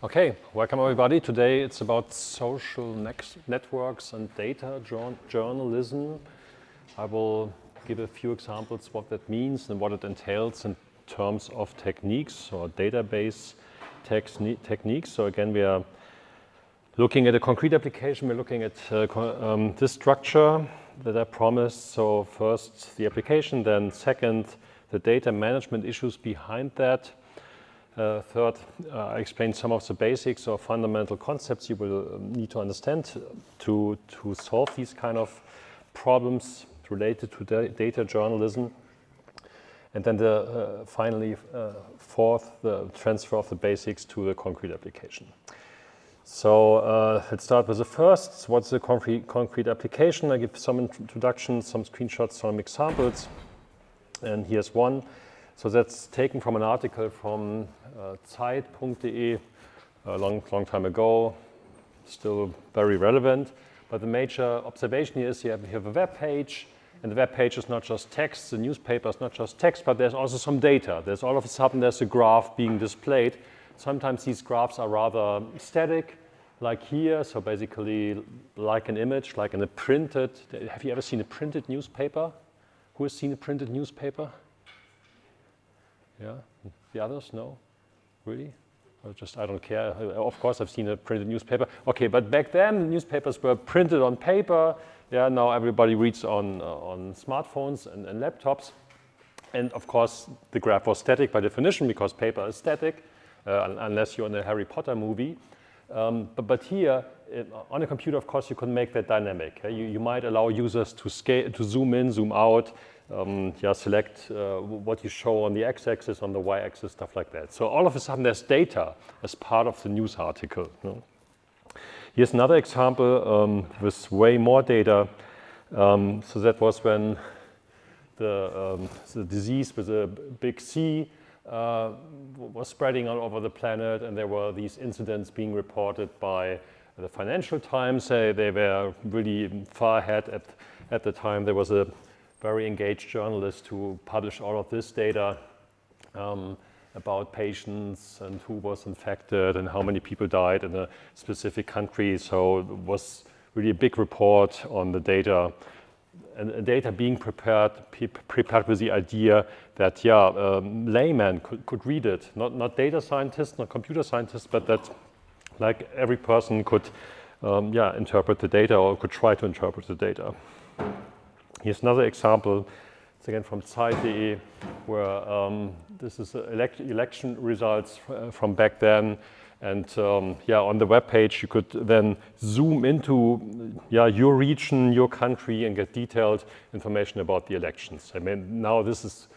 Okay, welcome everybody. Today it's about social networks and data journalism. I will give a few examples what that means and what it entails in terms of techniques or database techniques. So again, we are looking at a concrete application. We're looking at this structure that I promised. So first the application, then second the data management issues behind that. Third, I explained some of the basics or fundamental concepts you will need to understand to solve these kind of problems related to data journalism. And then finally, fourth, the transfer of the basics to the concrete application. So let's start with the first. What's the concrete application? I give some introduction, some screenshots, some examples. And here's one. So that's taken from an article from Zeit.de a long time ago, still very relevant. But the major observation here is you have a web page, and the web page is not just text, the newspaper is not just text, but there's also some data. There's all of a sudden there's a graph being displayed. Sometimes these graphs are rather static, like here, so basically like an image, like in a printed, have you ever seen a printed newspaper? Who has seen a printed newspaper? Yeah, the others, no? Really? Or just, I don't care. Of course, I've seen a printed newspaper. Okay, but back then, newspapers were printed on paper. Yeah, now everybody reads on smartphones and laptops. And of course, the graph was static by definition because paper is static, unless you're in a Harry Potter movie. But here, on a computer, of course, you can make that dynamic. You might allow users to scale, to zoom in, zoom out, select what you show on the x-axis, on the y-axis, stuff like that. So all of a sudden there's data as part of the news article. Here's another example with way more data. So that was when the disease with a big C was spreading all over the planet, and there were these incidents being reported by the Financial Times. They were really far ahead at the time. There was a very engaged journalist who published all of this data about patients and who was infected and how many people died in a specific country. So it was really a big report on the data, and data being prepared with the idea that laymen could read it, not data scientists, not computer scientists, but that like every person could interpret the data or could try to interpret the data. Here's another example. It's again from Zeit.de, where this is election results from back then. And on the web page, you could then zoom into your region, your country, and get detailed information about the elections. I mean, now this is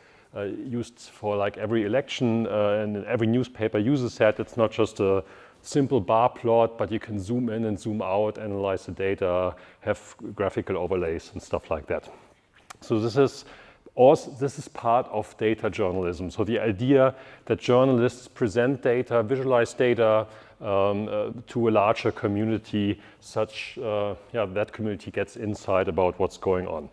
used for like every election, and every newspaper uses that. It's not just a simple bar plot, but you can zoom in and zoom out, analyze the data, have graphical overlays and stuff like that. So this is part of data journalism. So the idea that journalists present data, visualize data to a larger community, such that community gets insight about what's going on,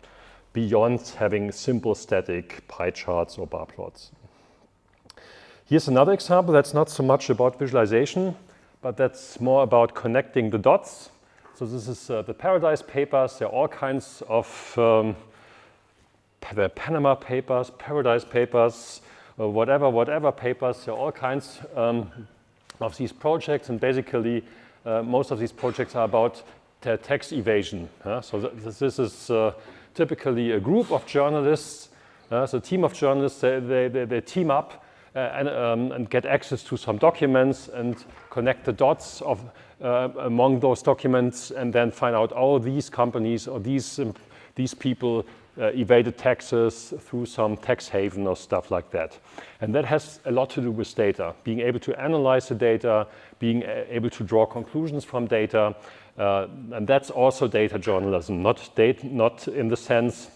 beyond having simple static pie charts or bar plots. Here's another example that's not so much about visualization, but that's more about connecting the dots. So this is the Paradise Papers. There are all kinds of the Panama Papers, Paradise Papers, whatever papers. There are all kinds of these projects, and basically most of these projects are about tax evasion. So this is typically a group of journalists. So a team of journalists, they team up and get access to some documents and connect the dots among those documents, and then find out, oh, these companies or these people evaded taxes through some tax haven or stuff like that. And that has a lot to do with data, being able to analyze the data, being able to draw conclusions from data, and that's also data journalism, not in the sense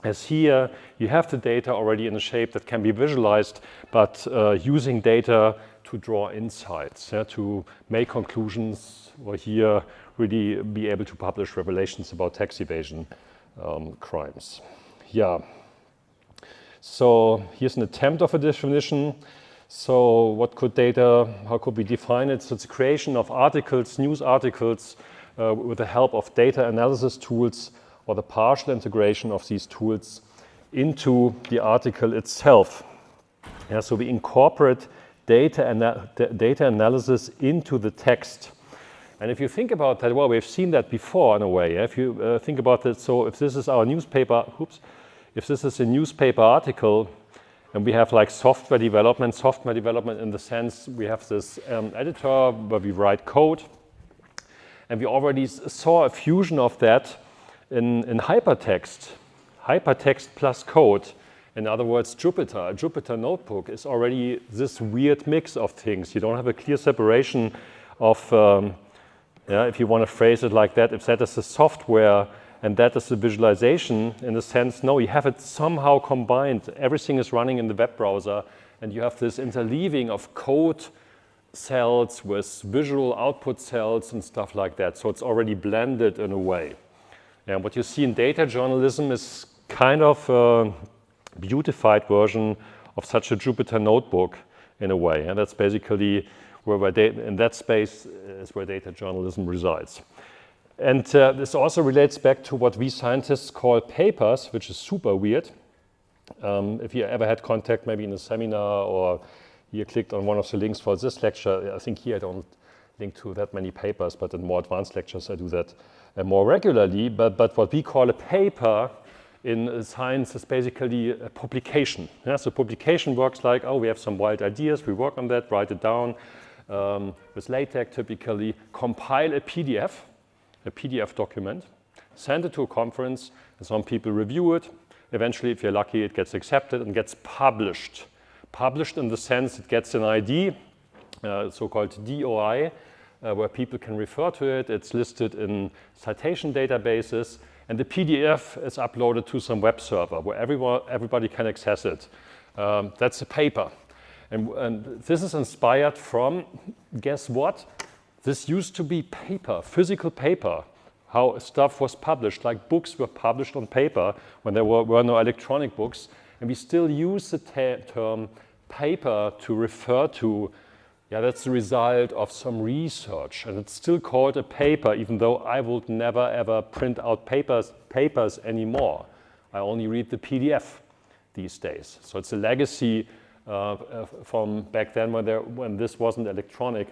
as here, you have the data already in a shape that can be visualized, but using data to draw insights, to make conclusions, or here really be able to publish revelations about tax evasion crimes. So here's an attempt of a definition. So what could data, how could we define it? So it's the creation of articles, news articles, with the help of data analysis tools or the partial integration of these tools into the article itself. Yeah, so we incorporate data analysis into the text. And if you think about that, well, we've seen that before in a way. If you think about it, so if this is our newspaper, if this is a newspaper article, and we have like software development in the sense we have this editor where we write code, and we already saw a fusion of that in hypertext plus code. In other words, Jupyter, a Jupyter notebook is already this weird mix of things. You don't have a clear separation of, if you want to phrase it like that, if that is the software and that is the visualization, in a sense, no, you have it somehow combined. Everything is running in the web browser, and you have this interleaving of code cells with visual output cells and stuff like that. So it's already blended in a way. And what you see in data journalism is kind of a beautified version of such a Jupyter notebook in a way. And that's basically where in that space is where data journalism resides. And this also relates back to what we scientists call papers, which is super weird. If you ever had contact maybe in a seminar or you clicked on one of the links for this lecture, I think here I don't link to that many papers, but in more advanced lectures I do that more regularly. But what we call a paper in science is basically a publication. Yeah? So publication works like, oh, we have some wild ideas, we work on that, write it down with LaTeX typically, compile a PDF document, send it to a conference, and some people review it. Eventually, if you're lucky, it gets accepted and gets published. Published in the sense it gets an ID, so-called DOI, where people can refer to it. It's listed in citation databases, and the PDF is uploaded to some web server where everybody can access it. That's a paper. And this is inspired from, guess what? This used to be paper, physical paper, how stuff was published, like books were published on paper when there were no electronic books. And we still use the term paper to refer to, yeah, that's the result of some research. And it's still called a paper, even though I would never ever print out papers anymore. I only read the PDF these days. So it's a legacy from back then when this wasn't electronic.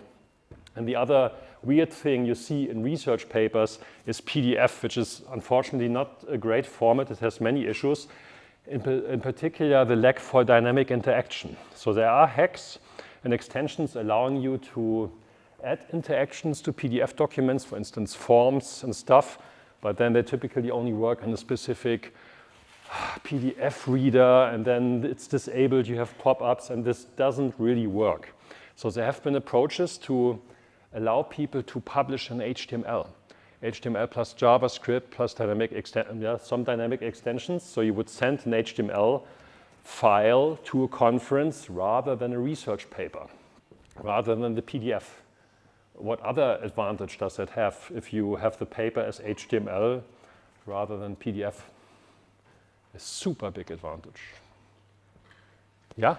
And the other weird thing you see in research papers is PDF, which is unfortunately not a great format. It has many issues, in particular the lack for dynamic interaction. So there are hacks and extensions allowing you to add interactions to PDF documents, for instance, forms and stuff, but then they typically only work on a specific PDF reader, and then it's disabled, you have pop-ups, and this doesn't really work. So there have been approaches to allow people to publish in HTML plus JavaScript plus some dynamic extensions. So you would send an HTML file to a conference rather than a research paper, rather than the PDF. What other advantage does that have if you have the paper as HTML rather than PDF? A super big advantage. Yeah? You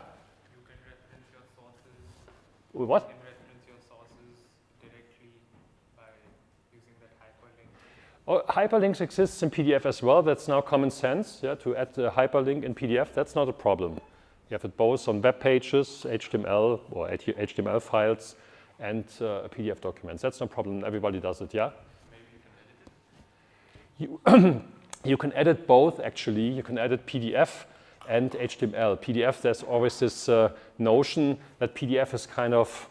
can reference your sources. What? You can reference your sources directly by using that hyperlink. Oh, hyperlinks exists in PDF as well. That's now common sense, yeah, to add the hyperlink in PDF. That's not a problem. You have it both on web pages, HTML or HTML files, and PDF documents. That's no problem. Everybody does it, yeah? Maybe you can edit it. You can edit both, actually. You can edit PDF and HTML. PDF, there's always this notion that PDF is kind of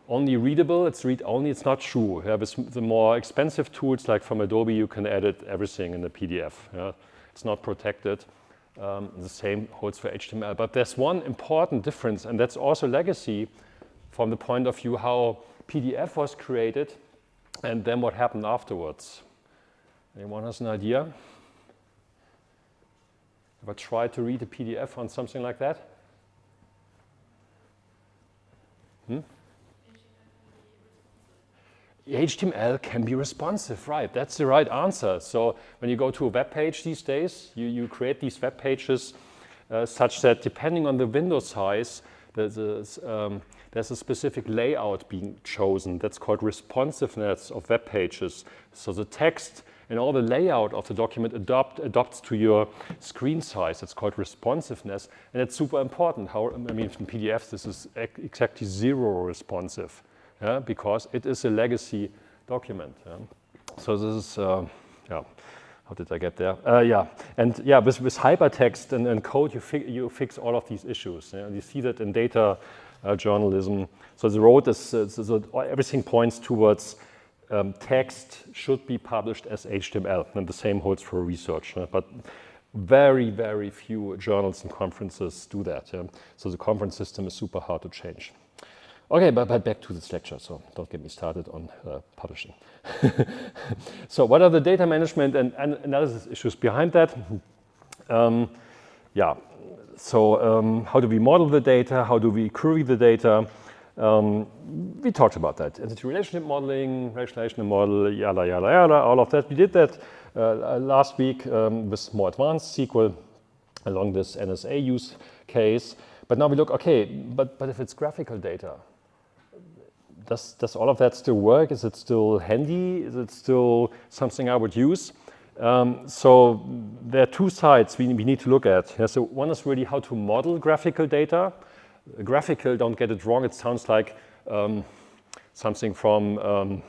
only readable. It's read-only. It's not true. Yeah, with the more expensive tools, like from Adobe, you can edit everything in the PDF. Yeah? It's not protected. The same holds for HTML. But there's one important difference, and that's also legacy from the point of view how PDF was created and then what happened afterwards. Anyone has an idea? Ever tried to read a PDF on something like that? HTML can be responsive, right? That's the right answer. So when you go to a web page these days, you create these web pages such that depending on the window size, there's a specific layout being chosen that's called responsiveness of web pages. So the text and all the layout of the document adopts to your screen size. It's called responsiveness, and it's super important. I mean, in PDFs, this is exactly zero responsive, yeah, because it is a legacy document. Yeah. So this is, yeah. How did I get there? Yeah, and yeah, with hypertext and code, you fix all of these issues. Yeah? You see that in data journalism. So the road is, so everything points towards text should be published as HTML, and the same holds for research. But very, very few journals and conferences do that. Yeah? So the conference system is super hard to change. Okay, but back to this lecture, so don't get me started on publishing. So what are the data management and analysis issues behind that? Yeah, so how do we model the data? How do we query the data? We talked about that. Entity relationship modeling, relational model, yada, yada, yada, all of that. We did that last week with more advanced SQL along this NSA use case. But now we look, okay, but if it's graphical data, does all of that still work? Is it still handy? Is it still something I would use? So there are two sides we need to look at. Yeah, so one is really how to model graphical data. Graphical, don't get it wrong, it sounds like something from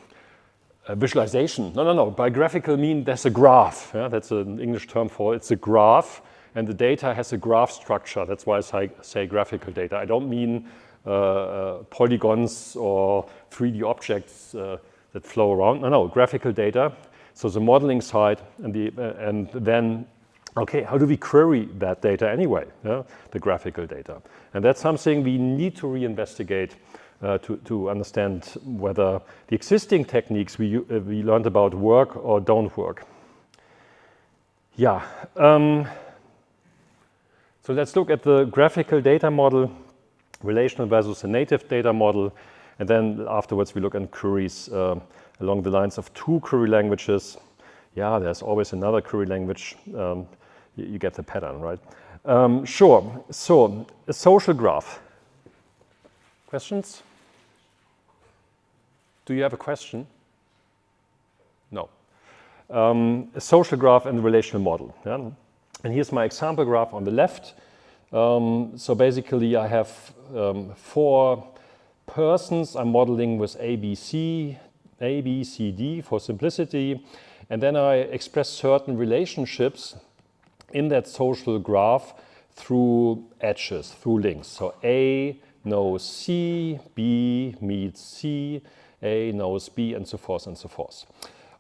visualization. No. By graphical mean there's a graph. Yeah? That's an English term for it. It's a graph, and the data has a graph structure. That's why I say graphical data. I don't mean polygons or 3D objects that flow around. No, graphical data. So the modeling side and then, okay, how do we query that data anyway, yeah? The graphical data. And that's something we need to reinvestigate to understand whether the existing techniques we learned about work or don't work. Yeah. So let's look at the graphical data model, relational versus a native data model, and then afterwards we look at queries along the lines of two query languages. Yeah, there's always another query language. You get the pattern, right? Sure. So a social graph. Questions? Do you have a question? No. A social graph and a relational model. Yeah? And here's my example graph on the left. So basically I have 4 persons I'm modeling with A, B, C, D for simplicity. And then I express certain relationships in that social graph through edges, through links. So A knows C, B meets C, A knows B, and so forth and so forth.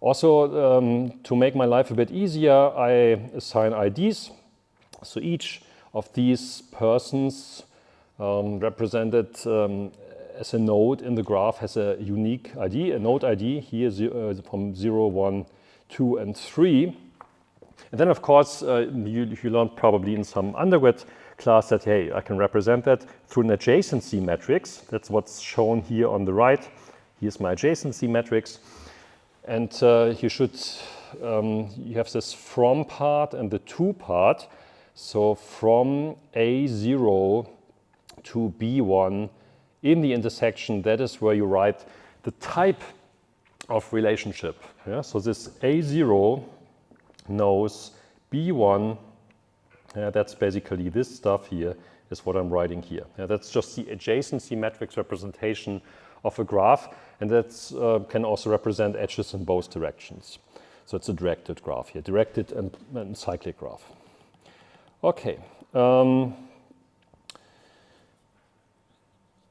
Also, to make my life a bit easier, I assign IDs. So each of these persons represented as a node in the graph has a unique ID, a node ID here from 0, 1, 2, and 3. And then, of course, you learned probably in some undergrad class that, hey, I can represent that through an adjacency matrix. That's what's shown here on the right. Here's my adjacency matrix. And you have this from part and the to part. So from A0 to B1 in the intersection, that is where you write the type of relationship. Yeah? So this A0 knows B1, that's basically this stuff here is what I'm writing here. Yeah, that's just the adjacency matrix representation of a graph, and that can also represent edges in both directions. So it's a directed graph here, directed and cyclic graph. Okay.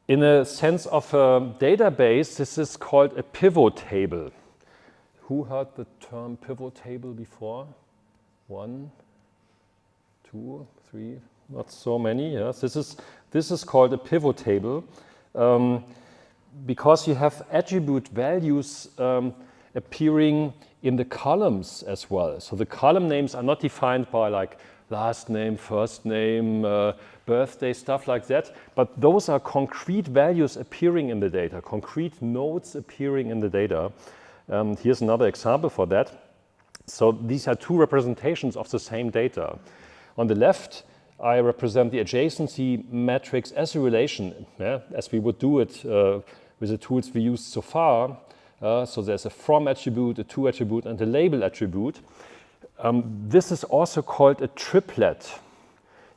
In a sense of a database, this is called a pivot table. Who heard the term pivot table before? 1, 2, 3, not so many. Yes, this is called a pivot table because you have attribute values appearing in the columns as well. So the column names are not defined by like last name, first name, birthday, stuff like that. But those are concrete values appearing in the data, concrete nodes appearing in the data. Here's another example for that. So these are two representations of the same data. On the left, I represent the adjacency matrix as a relation, yeah, as we would do it with the tools we used so far. So there's a from attribute, a to attribute, and a label attribute. This is also called a triplet.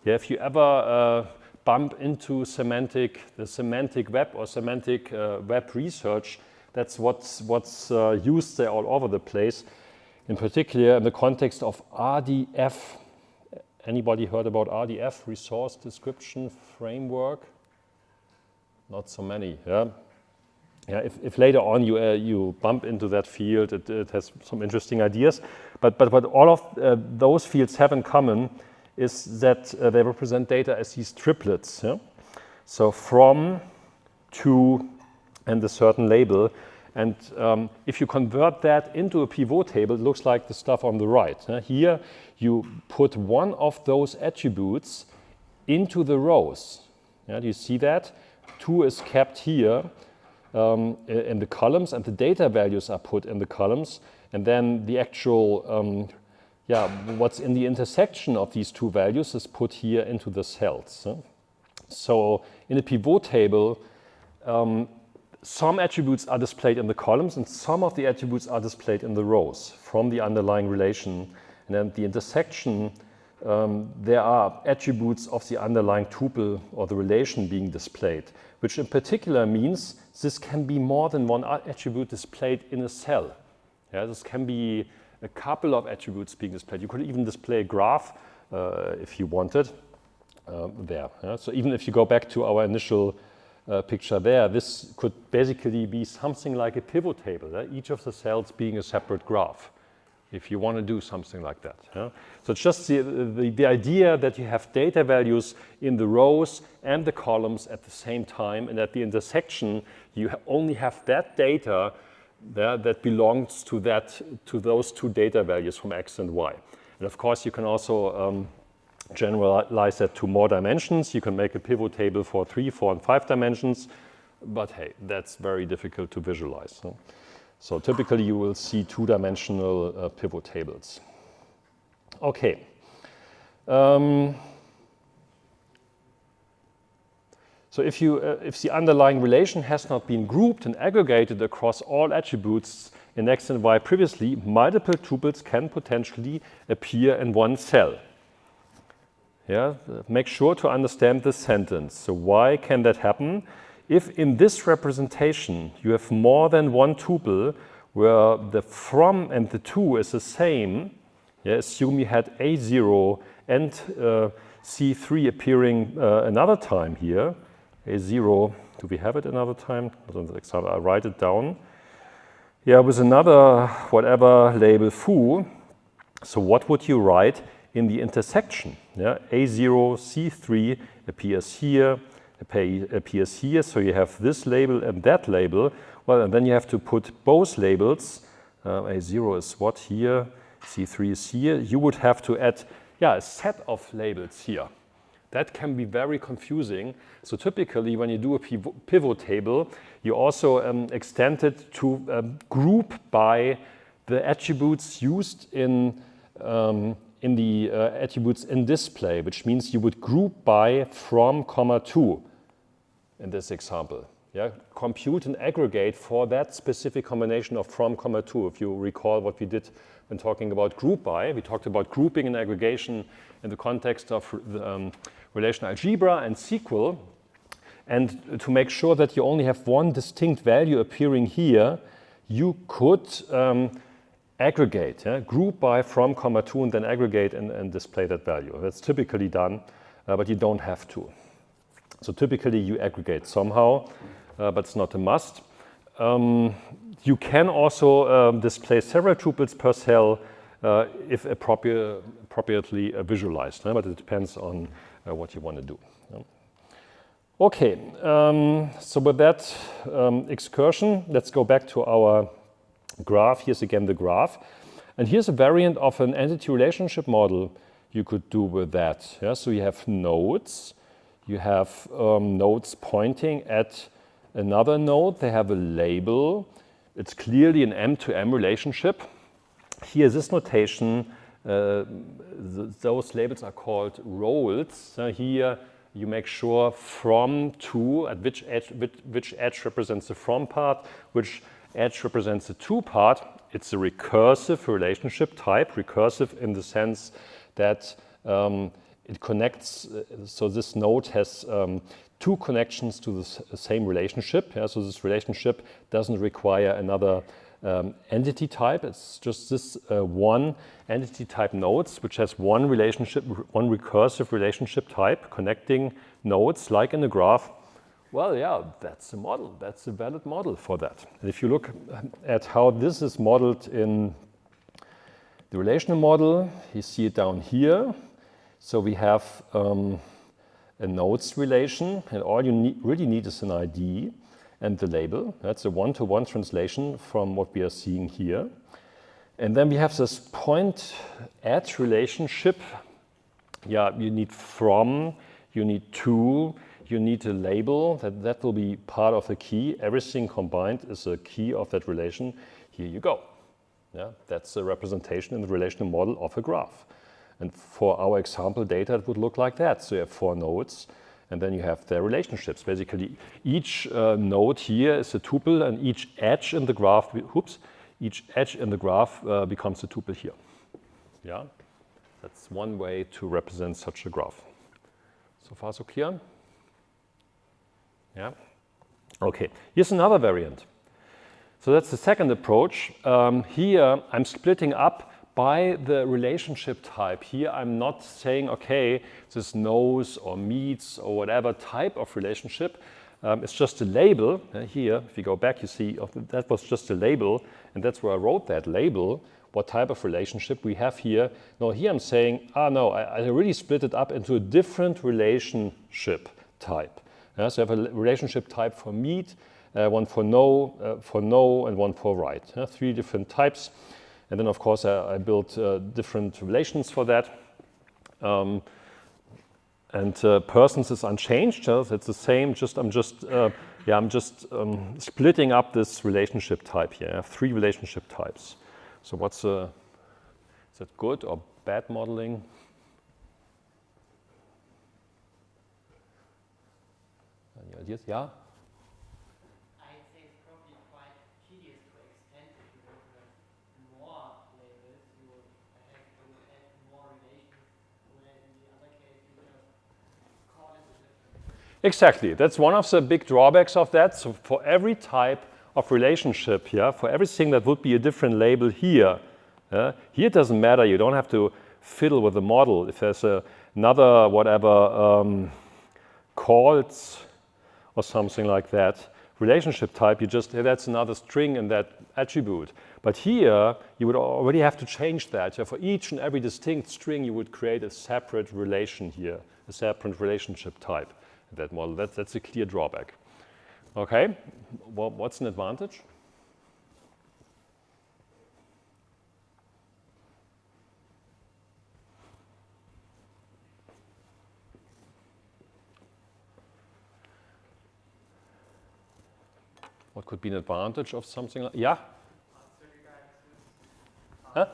Yeah, if you ever bump into the semantic web or semantic web research, that's what's used there all over the place. In particular, in the context of RDF. Anybody heard about RDF, Resource Description Framework? Not so many. Yeah. Yeah, if later on you bump into that field, it has some interesting ideas. But what all of those fields have in common is that they represent data as these triplets. Yeah? So from, to, and a certain label. And if you convert that into a pivot table, it looks like the stuff on the right. Here, you put one of those attributes into the rows. Yeah, do you see that? 2 is kept here in the columns, and the data values are put in the columns. And then the actual, what's in the intersection of these 2 values is put here into the cells. So in a pivot table, some attributes are displayed in the columns and some of the attributes are displayed in the rows from the underlying relation. And then the intersection, there are attributes of the underlying tuple or the relation being displayed, which in particular means this can be more than one attribute displayed in a cell. Yeah, this can be a couple of attributes being displayed. You could even display a graph if you wanted there. Yeah? So even if you go back to our initial picture there, this could basically be something like a pivot table, each of the cells being a separate graph, if you want to do something like that. Yeah? So it's just the idea that you have data values in the rows and the columns at the same time, and at the intersection you only have that data there that belongs to those 2 data values from X and Y. And of course you can also generalize that to more dimensions. You can make a pivot table for 3, 4, and 5 dimensions, but hey, that's very difficult to visualize. So typically you will see 2-dimensional pivot tables. Okay. So if the underlying relation has not been grouped and aggregated across all attributes in X and Y previously, multiple tuples can potentially appear in one cell. Yeah, make sure to understand this sentence. So why can that happen? If in this representation you have more than one tuple where the from and the to is the same, yeah, assume you had A0 and C3 appearing another time here. A0, do we have it another time? I write it down. Yeah, with another whatever label foo. So what would you write in the intersection? Yeah, A0, C3 appears here, appears here, so you have this label and that label. Well, and then you have to put both labels. A0 is what here, C3 is here. You would have to add, a set of labels here. That can be very confusing. So typically, when you do a pivot table, you also extend it to group by the attributes used in the attributes in display, which means you would group by from, to in this example. Yeah? Compute and aggregate for that specific combination of from, to. If you recall what we did when talking about group by, we talked about grouping and aggregation in the context of relational algebra and SQL. And to make sure that you only have one distinct value appearing here, you could aggregate, group by from, to, and then aggregate and display that value. That's typically done, but you don't have to. So typically you aggregate somehow, but it's not a must. You can also display several tuples per cell if appropriately visualized, but it depends on what you want to do. Okay, so with that excursion, let's go back to our graph. Here's again the graph. And here's a variant of an entity relationship model you could do with that. Yeah? So you have nodes. You have nodes pointing at another node. They have a label. It's clearly an M to M relationship. Here, this notation those labels are called roles. So here you make sure from to, at which edge represents the from part, which edge represents the to part. It's a recursive relationship type, recursive in the sense that it connects, so this node has two connections to the same relationship. Yeah? So this relationship doesn't require another entity type. It's just this one entity type nodes, which has one relationship, one recursive relationship type connecting nodes like in a graph. Well, yeah, that's a model. That's a valid model for that. And if you look at how this is modeled in the relational model, you see it down here. So we have a nodes relation, and all you really need is an ID and the label. That's a one-to-one translation from what we are seeing here. And then we have this point at relationship. Yeah, you need from, you need to, you need a label. That will be part of the key. Everything combined is a key of that relation. Here you go. Yeah, that's a representation in the relational model of a graph. And for our example data, it would look like that. So you have 4 nodes, and then you have their relationships. Basically, each node here is a tuple, and each edge in the graph, each edge in the graph becomes a tuple here. Yeah, that's one way to represent such a graph. So far, so clear? Yeah. Okay. Here's another variant. So that's the second approach. Here, I'm splitting up by the relationship type. Here I'm not saying, okay, this knows or meets or whatever type of relationship. It's just a label. Here, if you go back, you see that was just a label, and that's where I wrote that label, what type of relationship we have here. Now here I'm saying, no, I really split it up into a different relationship type. So I have a relationship type for meet, one for no, and one for right. 3 different types. And then, of course, I built different relations for that. And persons is unchanged. So it's the same. I'm just splitting up this relationship type here. I have 3 relationship types. So is that good or bad modeling? Any ideas? Yeah. Exactly. That's one of the big drawbacks of that. So for every type of relationship here, for everything that would be a different label here, here it doesn't matter. You don't have to fiddle with the model. If there's another whatever calls or something like that relationship type, you just, that's another string in that attribute. But here, you would already have to change that. So for each and every distinct string, you would create a separate relation here, a separate relationship type. That model, that's a clear drawback. Okay, well, what's an advantage? What could be an advantage of something like, yeah? Huh?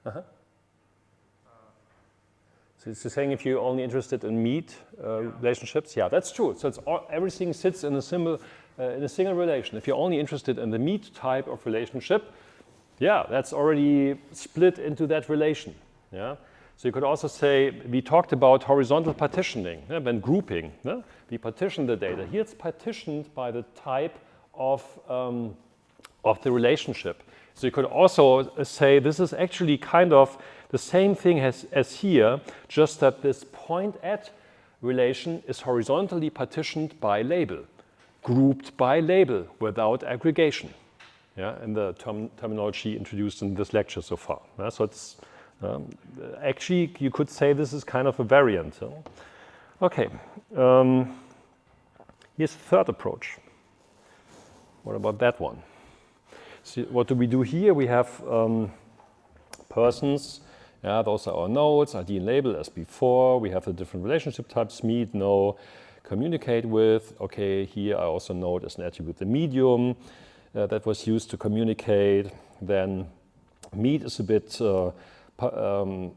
Uh-huh. So it's saying if you're only interested in meet relationships, yeah, that's true. So it's everything sits in a single relation. If you're only interested in the meet type of relationship, yeah, that's already split into that relation. Yeah. So you could also say we talked about horizontal partitioning when grouping. We partition the data. Here it's partitioned by the type of the relationship. So you could also say this is actually kind of the same thing as here, just that this point at relation is horizontally partitioned by label, grouped by label without aggregation. Yeah, in the terminology introduced in this lecture so far. So it's actually you could say this is kind of a variant. Okay, here's the third approach. What about that one? So what do we do here? We have persons. Yeah, those are our nodes, ID and label as before. We have the different relationship types, meet, no, communicate with. Okay, here I also note as an attribute the medium that was used to communicate. Then meet is a bit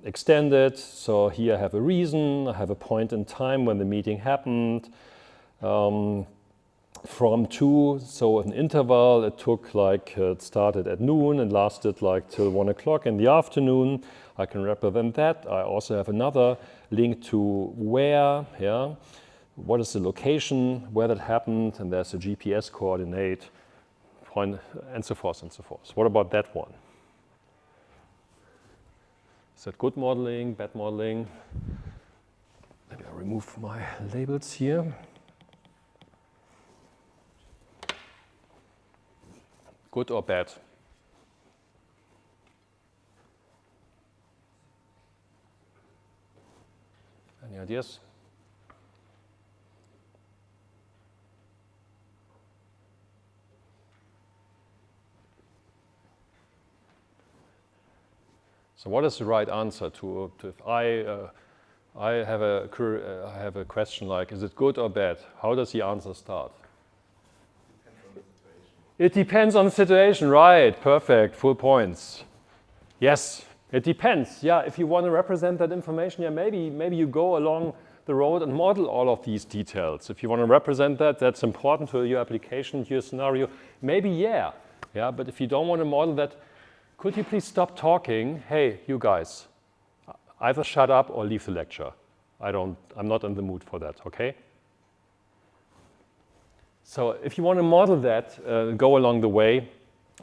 extended. So here I have a reason, I have a point in time when the meeting happened. From 2, so an interval, it took like, it started at noon and lasted like till 1 o'clock in the afternoon. I can represent that. I also have another link to where, yeah, what is the location, where that happened, and there's a GPS coordinate, point, and so forth and so forth. What about that one? Is that good modeling, bad modeling? Maybe I'll remove my labels here. Good or bad? Any ideas? So what is the right answer to if I have a question like, is it good or bad? How does the answer start? It depends on the situation, right? Perfect, full points. Yes, it depends. Yeah, if you want to represent that information, yeah, maybe you go along the road and model all of these details. If you want to represent that, that's important to your application, to your scenario. Maybe, yeah. But if you don't want to model that, could you please stop talking? Hey, you guys, either shut up or leave the lecture. I'm not in the mood for that, okay? So if you want to model that, go along the way,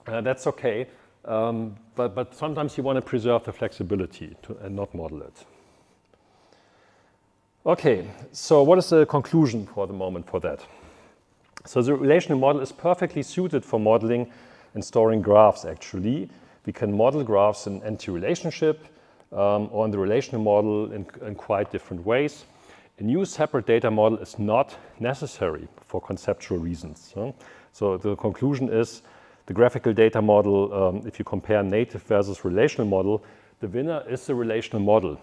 that's okay. But sometimes you want to preserve the flexibility and not model it. Okay, so what is the conclusion for the moment for that? So the relational model is perfectly suited for modeling and storing graphs, actually. We can model graphs in anti-relationship or in the relational model in quite different ways. A new separate data model is not necessary for conceptual reasons. So the conclusion is the graphical data model, if you compare native versus relational model, the winner is the relational model.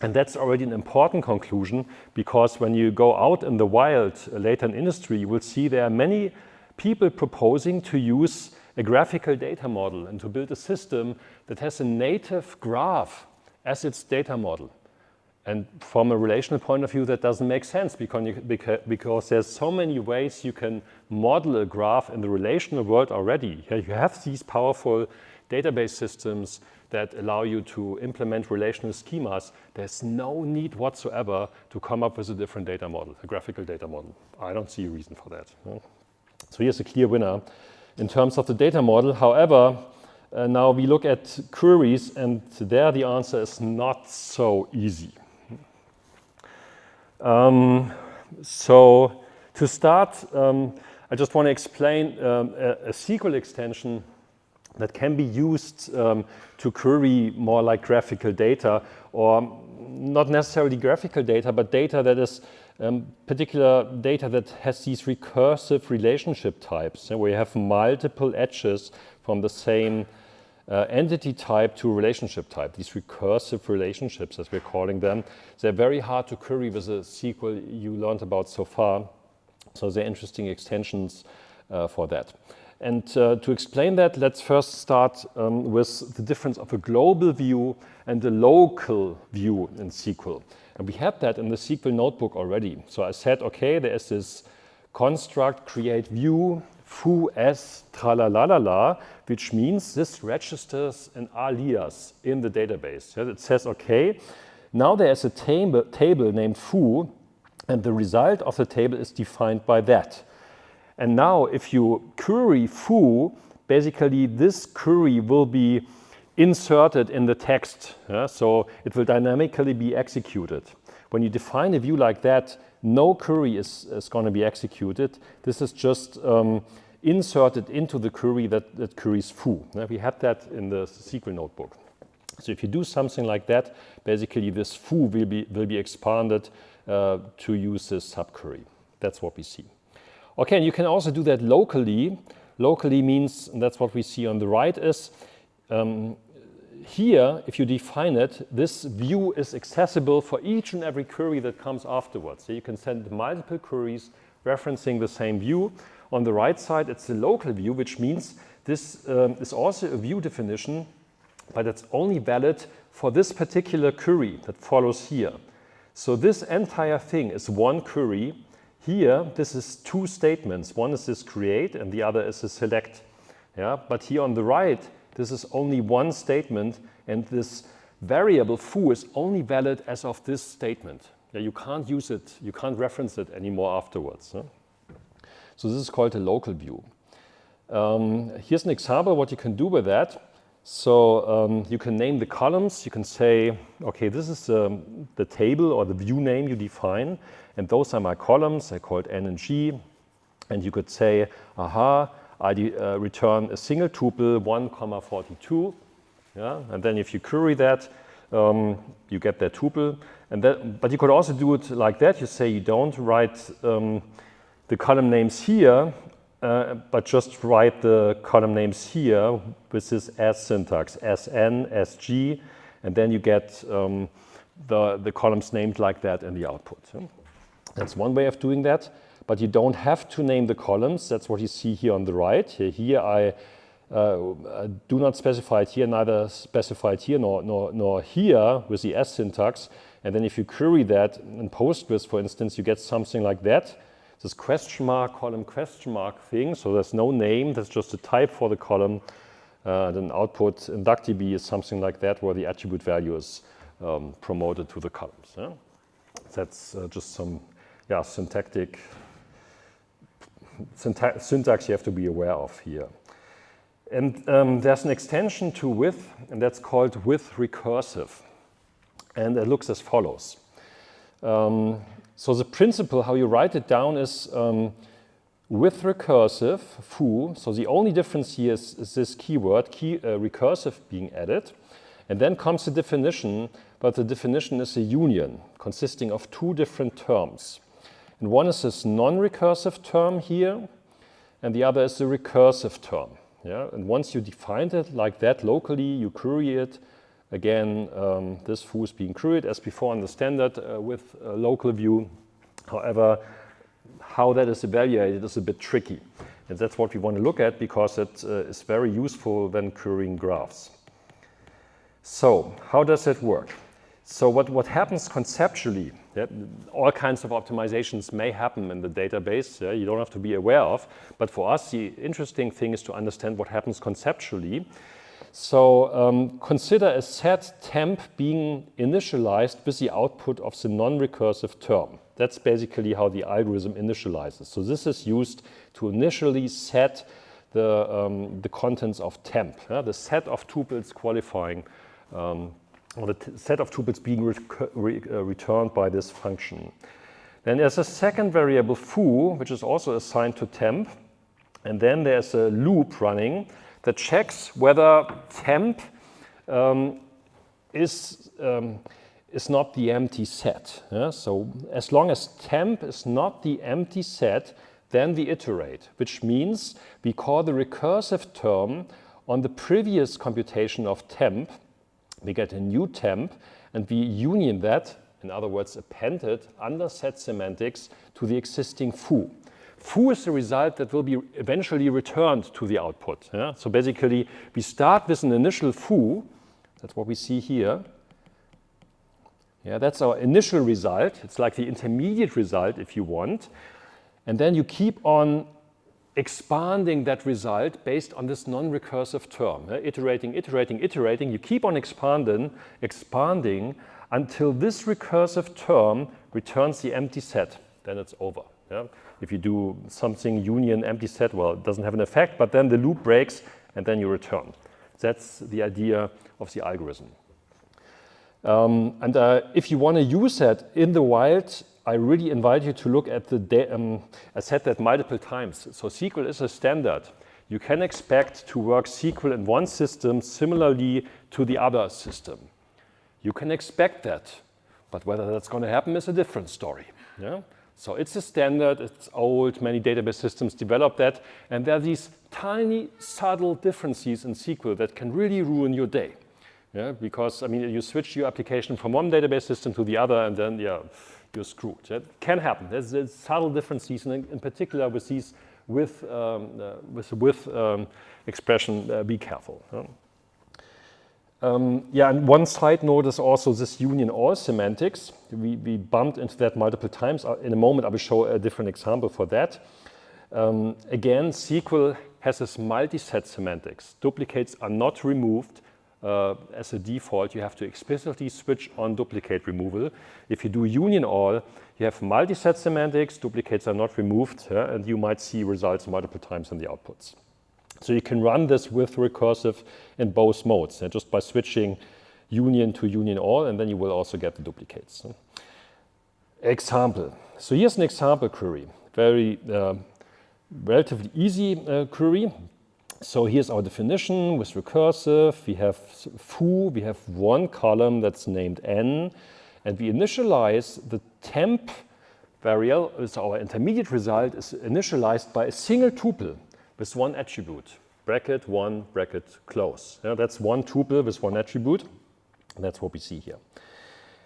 And that's already an important conclusion, because when you go out in the wild later in industry, you will see there are many people proposing to use a graphical data model and to build a system that has a native graph as its data model. And from a relational point of view, that doesn't make sense because there's so many ways you can model a graph in the relational world already. You have these powerful database systems that allow you to implement relational schemas. There's no need whatsoever to come up with a different data model, a graphical data model. I don't see a reason for that. So here's a clear winner in terms of the data model. However, now we look at queries, and there the answer is not so easy. So to start, I just want to explain a SQL extension that can be used to query more like graphical data, or not necessarily graphical data, but data that is particular data that has these recursive relationship types, where you have multiple edges from the same entity type to relationship type. These recursive relationships, as we're calling them, they're very hard to query with the SQL you learned about so far. So they're interesting extensions for that. And to explain that, let's first start with the difference of a global view and a local view in SQL. And we had that in the SQL notebook already. So I said, okay, there is this construct create view foo as tralalala, which means this registers an alias in the database. It says, okay, now there is a table named foo, and the result of the table is defined by that. And now if you query foo, basically this query will be inserted in the text. So it will dynamically be executed. When you define a view like that, no query is going to be executed. This is just inserted into the query that queries foo. We had that in the SQL notebook. So if you do something like that, basically this foo will be expanded to use this subquery. That's what we see. Okay, and you can also do that locally. Locally means, and that's what we see on the right, is here, if you define it, this view is accessible for each and every query that comes afterwards. So you can send multiple queries referencing the same view. On the right side, it's the local view, which means this is also a view definition, but it's only valid for this particular query that follows here. So this entire thing is one query. Here, this is two statements. One is this create, and the other is the select. Yeah? But here on the right, this is only one statement, and this variable foo is only valid as of this statement. Yeah, you can't use it, you can't reference it anymore afterwards. Huh? So this is called a local view. Here's an example of what you can do with that. So you can name the columns. You can say, okay, this is the table or the view name you define, and those are my columns. I call it N and G. And you could say, aha, I return a single tuple 1, 42. Yeah? And then if you query that, you get that tuple. And that, but you could also do it like that. You say you don't write the column names here, but just write the column names here with this as syntax, SN, SG, and then you get the columns named like that in the output. That's one way of doing that, but you don't have to name the columns. That's what you see here on the right. Here I do not specify it here, neither specify it here nor here with the S syntax. And then if you query that in Postgres, for instance, you get something like that. This question mark, column question mark thing. So there's no name, that's just a type for the column. Then output in DuckDB is something like that, where the attribute value is promoted to the columns. Yeah? That's just some syntax you have to be aware of here. And there's an extension to with, and that's called with recursive. And it looks as follows. So the principle, how you write it down is with recursive, foo. So the only difference here is this keyword, recursive being added. And then comes the definition, but the definition is a union consisting of two different terms. And one is this non-recursive term here, and the other is the recursive term. Yeah? And once you defined it like that locally, you query it. Again, this foo is being queried as before in the standard with a local view. However, how that is evaluated is a bit tricky. And that's what we want to look at because it is very useful when querying graphs. So how does it work? So what happens conceptually, all kinds of optimizations may happen in the database, you don't have to be aware of. But for us, the interesting thing is to understand what happens conceptually. So consider a set temp being initialized with the output of the non-recursive term. That's basically how the algorithm initializes. So this is used to initially set the contents of temp, the set of tuples qualifying, or the set of tuples being returned by this function. Then there's a second variable foo, which is also assigned to temp. And then there's a loop running that checks whether temp is not the empty set. Yeah? So as long as temp is not the empty set, then we iterate, which means we call the recursive term on the previous computation of temp. We get a new temp, and we union that, in other words, append it under set semantics to the existing foo. Foo is the result that will be eventually returned to the output. Yeah? So basically, we start with an initial foo. That's what we see here. Yeah, that's our initial result. It's like the intermediate result, if you want. And then you keep on expanding that result based on this non-recursive term. Iterating, iterating, iterating. You keep on expanding until this recursive term returns the empty set. Then it's over. Yeah? If you do something union empty set, well, it doesn't have an effect, but then the loop breaks and then you return. That's the idea of the algorithm. If you want to use that in the wild, I really invite you to look at I said that multiple times. So SQL is a standard. You can expect to work SQL in one system similarly to the other system. You can expect that, but whether that's going to happen is a different story. Yeah? So it's a standard, it's old, many database systems develop that, and there are these tiny, subtle differences in SQL that can really ruin your day. Yeah, because I mean, you switch your application from one database system to the other, and then yeah, you're screwed. That can happen. There's subtle differences, and in particular with these with expression. Be careful. Yeah, and one side note is also this union all semantics. We bumped into that multiple times. In a moment, I will show a different example for that. Again, SQL has this multi-set semantics. Duplicates are not removed as a default. You have to explicitly switch on duplicate removal. If you do union all, you have multi-set semantics. Duplicates are not removed, and you might see results multiple times in the outputs. So you can run this with recursive in both modes, just by switching union to union all, and then you will also get the duplicates. Example. So here's an example query. Very relatively easy query. So here's our definition with recursive. We have foo. We have one column that's named n, and we initialize the temp variable. So our intermediate result is initialized by a single tuple with one attribute, bracket 1, bracket close. That's one tuple with one attribute. And that's what we see here.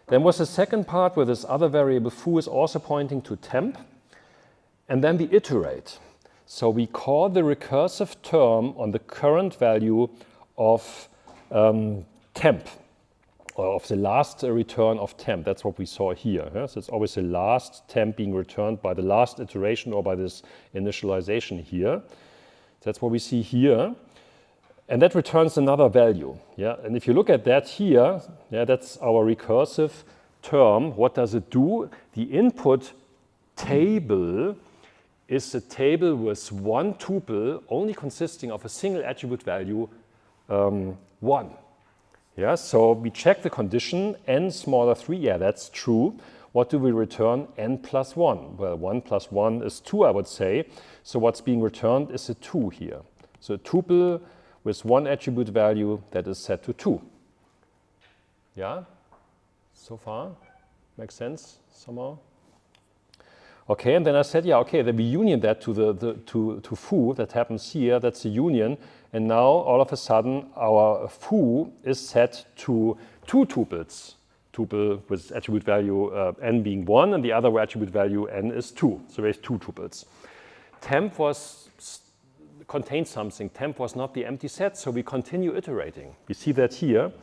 Then was the second part where this other variable foo is also pointing to temp. And then we iterate. So we call the recursive term on the current value of temp, or of the last return of temp. That's what we saw here. So it's always the last temp being returned by the last iteration or by this initialization here. That's what we see here. And that returns another value. Yeah? And if you look at that here, yeah, that's our recursive term. What does it do? The input table is a table with one tuple only consisting of a single attribute value 1. Yeah, so we check the condition n smaller 3. Yeah, that's true. What do we return? N plus 1. Well, 1 plus 1 is 2, I would say. So what's being returned is a 2 here. So a tuple with one attribute value that is set to 2. Yeah? So far? Makes sense somehow? Okay, and then I said, yeah, okay, then we union that to foo. That happens here. That's the union. And now, all of a sudden, our foo is set to 2 tuples. Tuple with attribute value n being 1, and the other attribute value n is 2. So we have 2 tuples. Temp contains something. Temp was not the empty set, so we continue iterating. We see that here.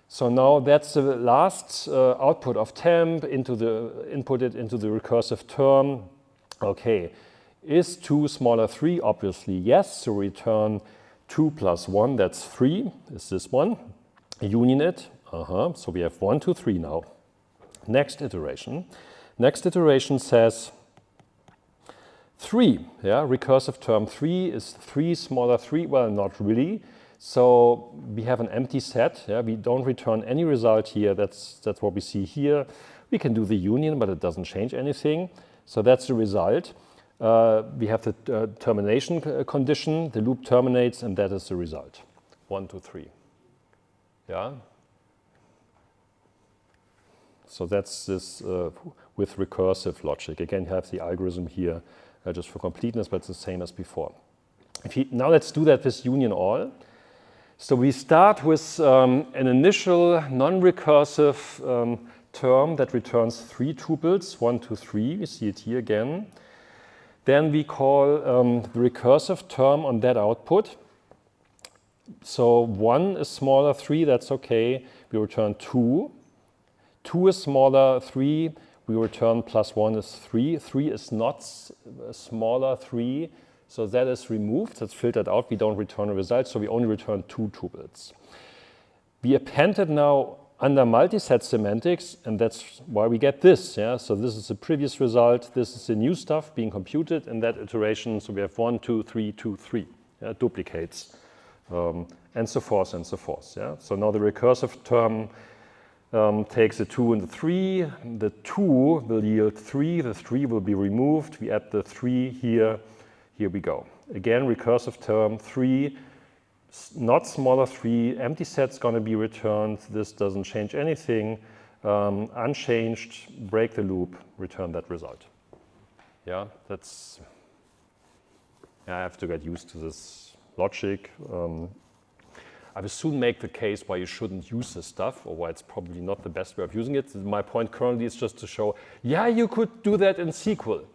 So now that's the last output of temp inputted into the recursive term. Okay, is 2 smaller 3? Obviously yes. So return 2 plus 1, that's 3. Is this one? Union it. So we have 1, 2, 3 now. Next iteration. Next iteration says 3. Yeah, recursive term 3 is 3 smaller 3. Well, not really. So we have an empty set. Yeah, we don't return any result here. That's what we see here. We can do the union, but it doesn't change anything. So that's the result. We have the termination condition. The loop terminates, and that is the result. 1, 2, 3. Yeah. So that's this with recursive logic. Again, you have the algorithm here just for completeness, but it's the same as before. Now let's do that with union all. So we start with an initial non-recursive term that returns 3 tuples, 1, 2, 3. We see it here again. Then we call the recursive term on that output. So 1 is smaller 3, that's okay. We return 2. 2 is smaller 3, we return plus 1 is 3. 3 is not smaller 3, so that is removed, that's filtered out. We don't return a result, so we only return 2 tuples. We appended now under multi-set semantics, and that's why we get this. Yeah? So this is the previous result, this is the new stuff being computed in that iteration. So we have 1, 2, 3, 2, 3, duplicates, and so forth and so forth. Yeah? So now the recursive term takes the 2 and the 3. The 2 will yield 3. The 3 will be removed. We add the 3 here. Here we go. Again, recursive term 3, not smaller 3. Empty set's going to be returned. This doesn't change anything. Unchanged. Break the loop. Return that result. Yeah, that's. Yeah, I have to get used to this logic. I will soon make the case why you shouldn't use this stuff, or why it's probably not the best way of using it. My point currently is just to show, yeah, you could do that in SQL.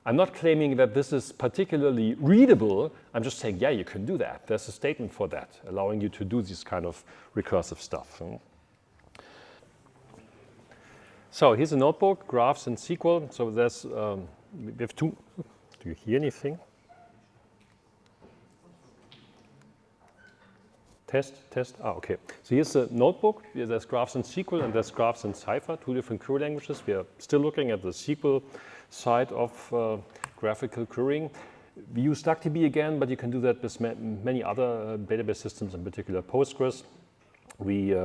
I'm not claiming that this is particularly readable. I'm just saying, yeah, you can do that. There's a statement for that, allowing you to do this kind of recursive stuff. So here's a notebook, graphs in SQL. So there's, we have two. Do you hear anything? Test. Ah, okay. So here's a notebook. There's graphs in SQL and there's graphs in Cypher, two different query languages. We are still looking at the SQL side of graphical querying. We use DuckDB again, but you can do that with many other database systems, in particular Postgres. We,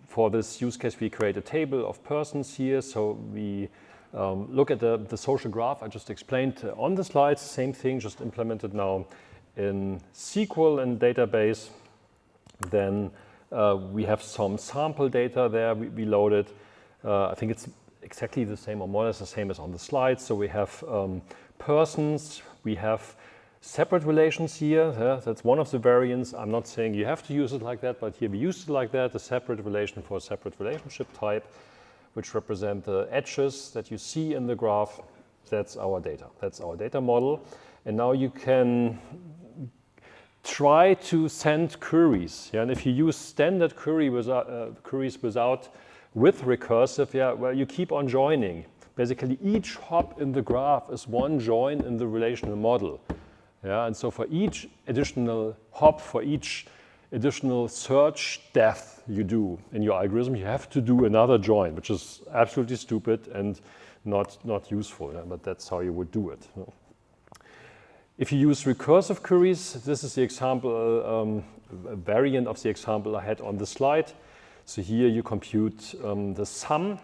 for this use case, we create a table of persons here. So we look at the social graph I just explained on the slides. Same thing, just implemented now in SQL and database. Then we have some sample data there we loaded. I think it's exactly the same, or more or less the same as on the slides. So we have persons, we have separate relations here. That's one of the variants. I'm not saying you have to use it like that, but here we used it like that, a separate relation for a separate relationship type, which represent the edges that you see in the graph. That's our data. That's our data model. And now you can try to send queries. Yeah? And if you use standard queries with recursive, yeah, well, you keep on joining. Basically, each hop in the graph is one join in the relational model. Yeah? And so for each additional hop, for each additional search depth you do in your algorithm, you have to do another join, which is absolutely stupid and not useful. Yeah? But that's how you would do it. Yeah? If you use recursive queries, this is the example, a variant of the example I had on the slide. So here you compute the sum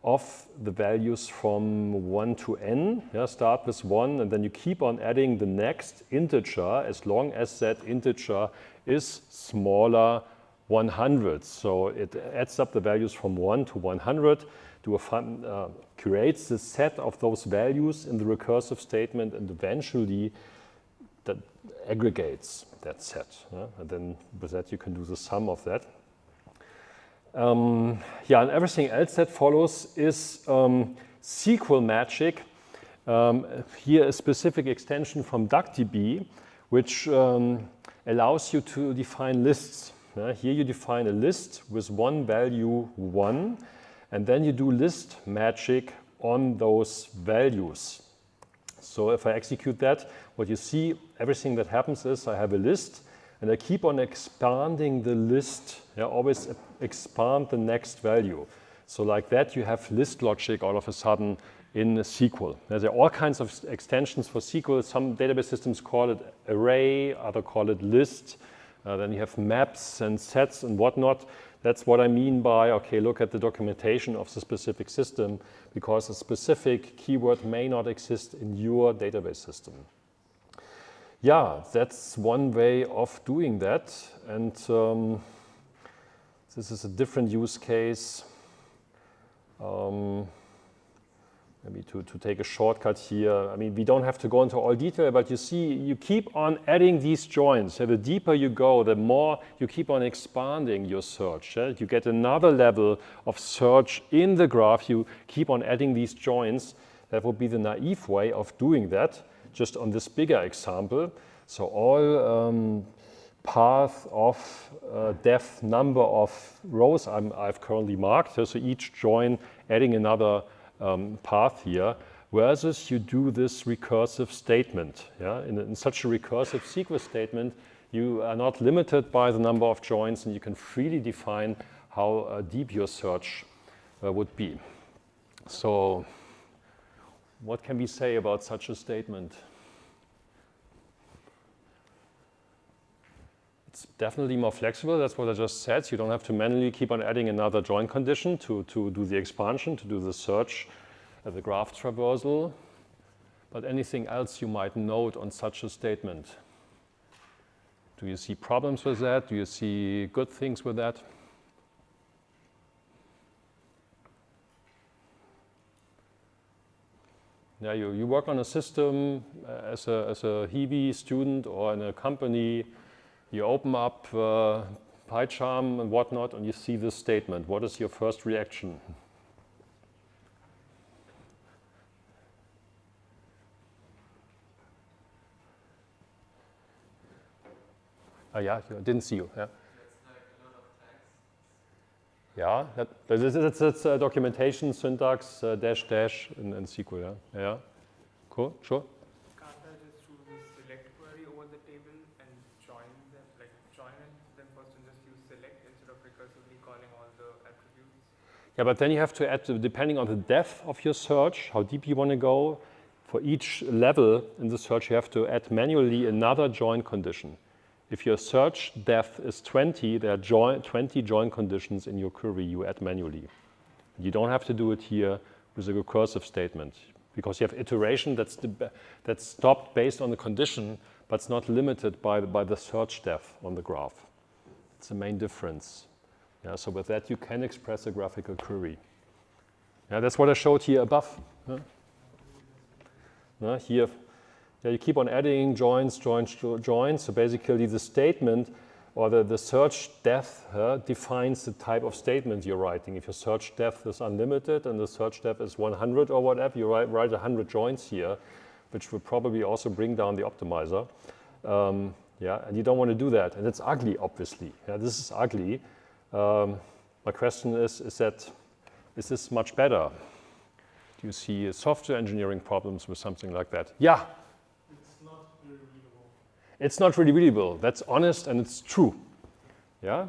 of the values from 1 to n. Yeah, start with 1, and then you keep on adding the next integer as long as that integer is smaller 100. So it adds up the values from 1 to 100. Creates the set of those values in the recursive statement, and eventually that aggregates that set. Yeah? And then with that you can do the sum of that. Yeah, and everything else that follows is SQL magic. Here a specific extension from DuckDB, which allows you to define lists. Here you define a list with one value 1, and then you do list magic on those values. So if I execute that, what you see, everything that happens is I have a list, and I keep on expanding the list. Yeah, always expand the next value. So like that, you have list logic all of a sudden in SQL. There are all kinds of extensions for SQL. Some database systems call it array, others call it list. Then you have maps and sets and whatnot. That's what I mean by, okay, look at the documentation of the specific system, because a specific keyword may not exist in your database system. Yeah, that's one way of doing that. And this is a different use case. Maybe to take a shortcut here. I mean, we don't have to go into all detail, but you see, you keep on adding these joins. So the deeper you go, the more you keep on expanding your search. Yeah? You get another level of search in the graph. You keep on adding these joins. That would be the naive way of doing that, just on this bigger example. So all path of depth number of rows I've currently marked. So each join adding another path here, versus you do this recursive statement. Yeah? In such a recursive SQL statement, you are not limited by the number of joins, and you can freely define how deep your search would be. So what can we say about such a statement? It's definitely more flexible. That's what I just said. You don't have to manually keep on adding another join condition to do the expansion, to do the search, the graph traversal. But anything else you might note on such a statement? Do you see problems with that? Do you see good things with that? Yeah, you work on a system as a Hiwi student or in a company. You open up PyCharm and whatnot, and you see this statement. What is your first reaction? Yeah, I didn't see you. Yeah. Yeah, that's documentation, syntax, dash, dash in SQL. Yeah. Yeah. Cool, sure. Can't I just choose a select query over the table and join them, like join them first and just use select instead of recursively calling all the attributes? Yeah, but then you have to add, depending on the depth of your search, how deep you want to go, for each level in the search, you have to add manually another join condition. If your search depth is 20, there are 20 join conditions in your query you add manually. You don't have to do it here with a recursive statement because you have iteration that's stopped based on the condition, but it's not limited by the search depth on the graph. It's the main difference. Yeah, so with that, you can express a graphical query. Yeah, that's what I showed here above. Here. Yeah, you keep on adding joins. So basically the statement or the search depth defines the type of statement you're writing. If your search depth is unlimited and the search depth is 100 or whatever, you write 100 joins here, which will probably also bring down the optimizer. Yeah, and you don't want to do that. And it's ugly, obviously. Yeah, this is ugly. My question is this much better? Do you see software engineering problems with something like that? Yeah. It's not really readable. That's honest and it's true. Yeah,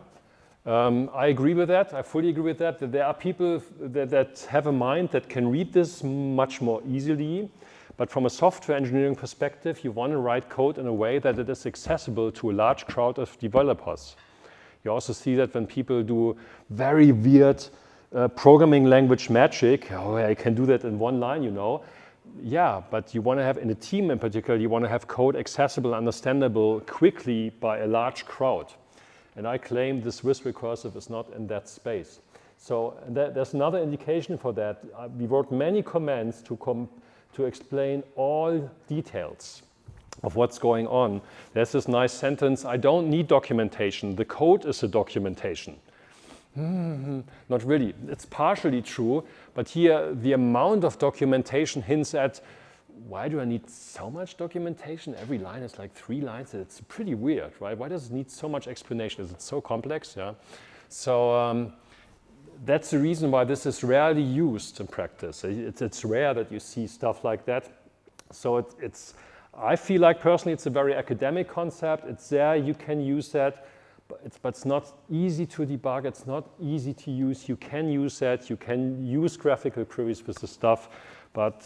I agree with that. I fully agree with that. That there are people that have a mind that can read this much more easily. But from a software engineering perspective, you want to write code in a way that it is accessible to a large crowd of developers. You also see that when people do very weird programming language magic. Oh, I can do that in one line, you know. Yeah, but you want to have, in a team in particular, you want to have code accessible, understandable quickly by a large crowd. And I claim this with recursive is not in that space. So there's another indication for that. We wrote many commands to explain all details of what's going on. There's this nice sentence, I don't need documentation. The code is a documentation. Not really. It's partially true, but here the amount of documentation hints at why do I need so much documentation? Every line is like 3 lines. It's pretty weird, right? Why does it need so much explanation? Is it so complex? Yeah. So that's the reason why this is rarely used in practice. It's rare that you see stuff like that. So I feel like personally it's a very academic concept. It's there, you can use that. But it's not easy to debug, it's not easy to use. You can use that, you can use graphical queries with the stuff, but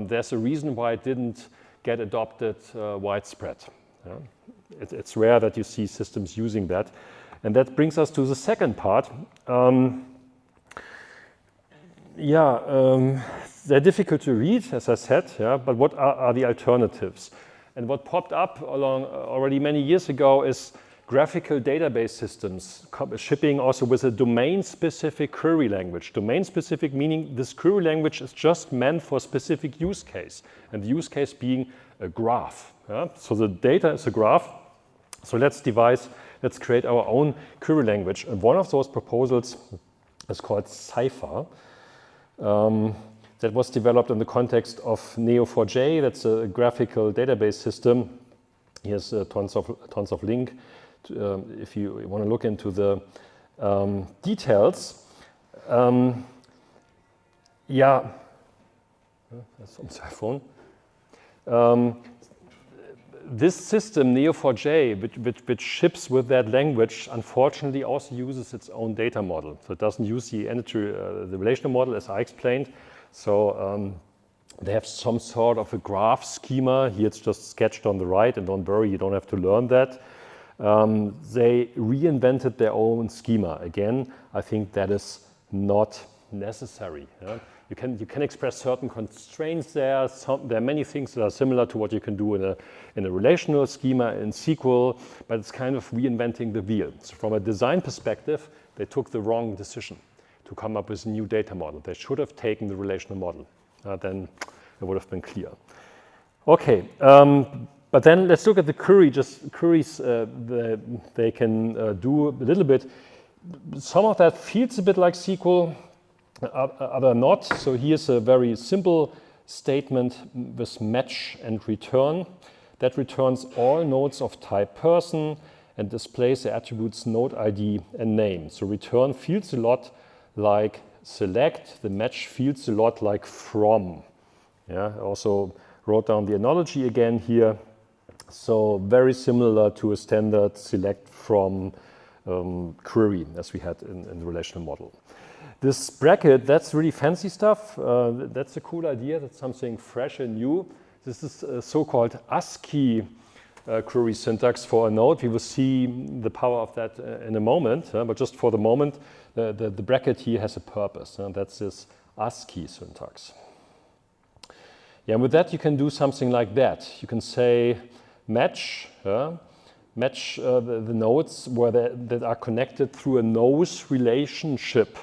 there's a reason why it didn't get adopted widespread. Yeah? It's rare that you see systems using that. And that brings us to the second part. They're difficult to read, as I said, yeah, but what are the alternatives? And what popped up along already many years ago is graphical database systems shipping also with a domain-specific query language. Domain-specific meaning this query language is just meant for a specific use case, and the use case being a graph. Yeah? So the data is a graph. So let's create our own query language. And one of those proposals is called Cypher. That was developed in the context of Neo4j. That's a graphical database system. Here's tons of link. If you want to look into the details. Yeah, that's on my phone. This system, Neo4j, which ships with that language, unfortunately also uses its own data model. So it doesn't use the relational model, as I explained. So they have some sort of a graph schema. Here it's just sketched on the right, and don't worry, you don't have to learn that. They reinvented their own schema. Again, I think that is not necessary. Yeah? You can express certain constraints there. There are many things that are similar to what you can do in a relational schema in SQL, but it's kind of reinventing the wheel. So from a design perspective, they took the wrong decision to come up with a new data model. They should have taken the relational model. Then it would have been clear. Okay. But then let's look at the query. Just queries, they can do a little bit. Some of that feels a bit like SQL, other not. So here's a very simple statement with match and return that returns all nodes of type person and displays the attributes node ID and name. So return feels a lot like select. The match feels a lot like from. Yeah. I also wrote down the analogy again here. So very similar to a standard select from query as we had in the relational model. This bracket, that's really fancy stuff. That's a cool idea. That's something fresh and new. This is a so-called ASCII query syntax for a node. We will see the power of that in a moment. But just for the moment, the bracket here has a purpose. That's this ASCII syntax. Yeah, and with that, you can do something like that. You can say match, match the nodes that are connected through a nose relationship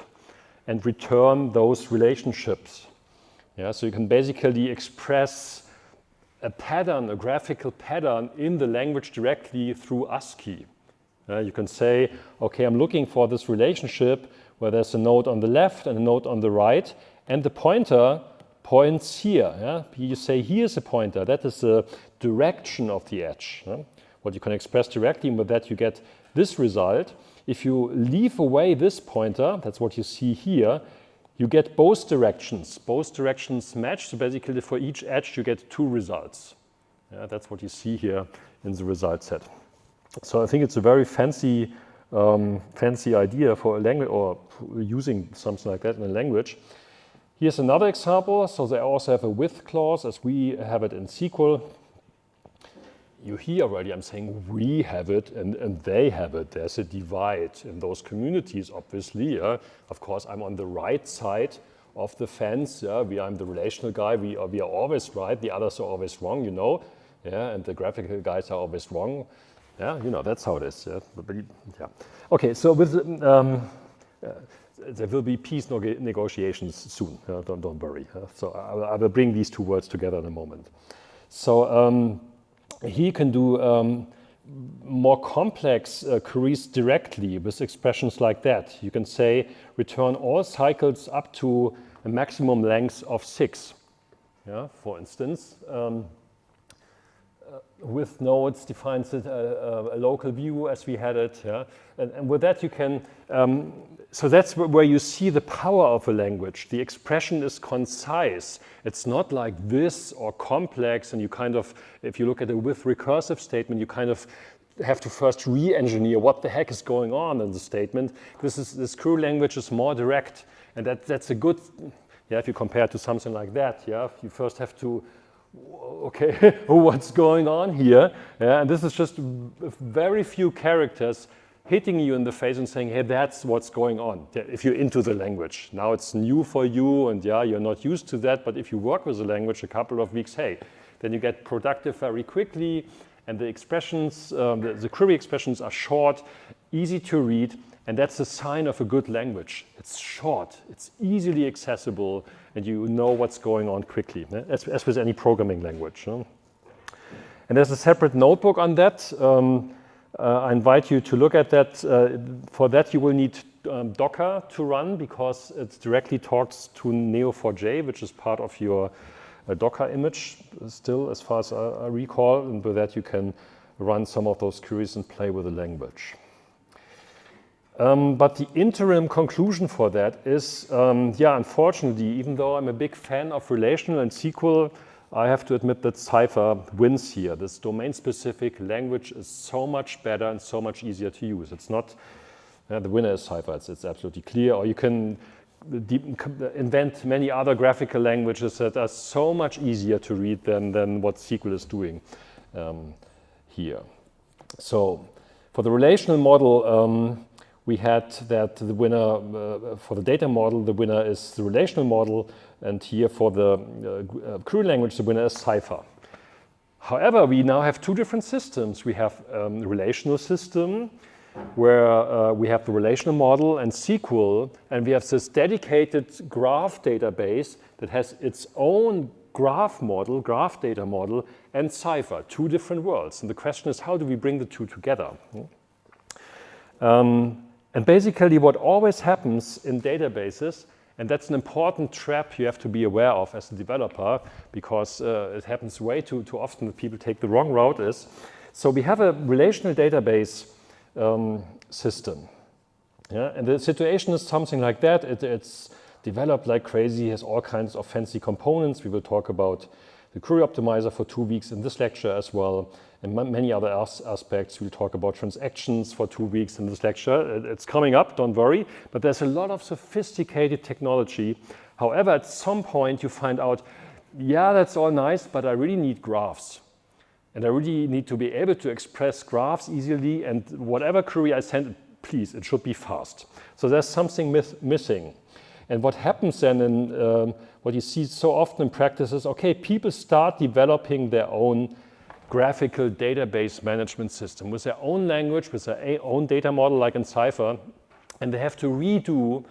and return those relationships. Yeah, so you can basically express a pattern, a graphical pattern in the language directly through ASCII. You can say, okay, I'm looking for this relationship where there's a node on the left and a node on the right, and the pointer points here. Yeah? You say here's a pointer. That is the direction of the edge. Yeah? What you can express directly, and with that you get this result. If you leave away this pointer, that's what you see here, you get both directions. Both directions match. So basically for each edge you get two results. Yeah? That's what you see here in the result set. So I think it's a very fancy idea for a language, or using something like that in a language. Here's another example. So they also have a with clause as we have it in SQL. You hear already I'm saying we have it and they have it. There's a divide in those communities, obviously. Yeah? Of course, I'm on the right side of the fence. Yeah? I'm the relational guy. We are always right. The others are always wrong, you know. Yeah? And the graphical guys are always wrong. Yeah, you know, that's how it is. Yeah? Yeah. Okay, so with there will be peace negotiations soon. Don't worry. So I will bring these two words together in a moment. So here you can do more complex queries directly with expressions like that. You can say return all cycles up to a maximum length of 6. Yeah, for instance. With nodes defines it a local view as we had it. Yeah? And with that you can, so that's where you see the power of a language. The expression is concise. It's not like this or complex, and you kind of, if you look at a with recursive statement, you kind of have to first re-engineer what the heck is going on in the statement. This query language is more direct, and that's a good, yeah, if you compare it to something like that, yeah, you first have to, okay, what's going on here? Yeah, and this is just very few characters hitting you in the face and saying, hey, that's what's going on. If you're into the language. Now it's new for you, and yeah, you're not used to that, but if you work with the language a couple of weeks, hey, then you get productive very quickly, and the expressions, the query expressions are short, easy to read, and that's a sign of a good language. It's short, it's easily accessible, and you know what's going on quickly, as with any programming language. And there's a separate notebook on that. I invite you to look at that. For that, you will need Docker to run, because it directly talks to Neo4j, which is part of your Docker image still, as far as I recall. And with that, you can run some of those queries and play with the language. But the interim conclusion for that is, yeah, unfortunately, even though I'm a big fan of relational and SQL, I have to admit that Cypher wins here. This domain-specific language is so much better and so much easier to use. It's not, the winner is Cypher, it's absolutely clear. Or you can invent many other graphical languages that are so much easier to read than what SQL is doing here. So for the relational model, we had that the winner, for the data model, the winner is the relational model, and here for the query language, the winner is Cypher. However, we now have two different systems. We have a relational system, where we have the relational model and SQL, and we have this dedicated graph database that has its own graph model, graph data model, and Cypher, two different worlds. And the question is, how do we bring the two together? And basically what always happens in databases, and that's an important trap you have to be aware of as a developer, because it happens way too often that people take the wrong route, is, so we have a relational database system. Yeah? And the situation is something like that. It's developed like crazy, has all kinds of fancy components. We will talk about the query optimizer for 2 weeks in this lecture as well, and many other aspects. We'll talk about transactions for 2 weeks in this lecture. It's coming up, don't worry, but there's a lot of sophisticated technology. However, at some point you find out, yeah, that's all nice, but I really need graphs. And I really need to be able to express graphs easily, and whatever query I send, please, it should be fast. So there's something missing. And what happens then, in what you see so often in practice is, okay, people start developing their own graphical database management system with their own language, with their own data model, like in Cypher, and they have to redo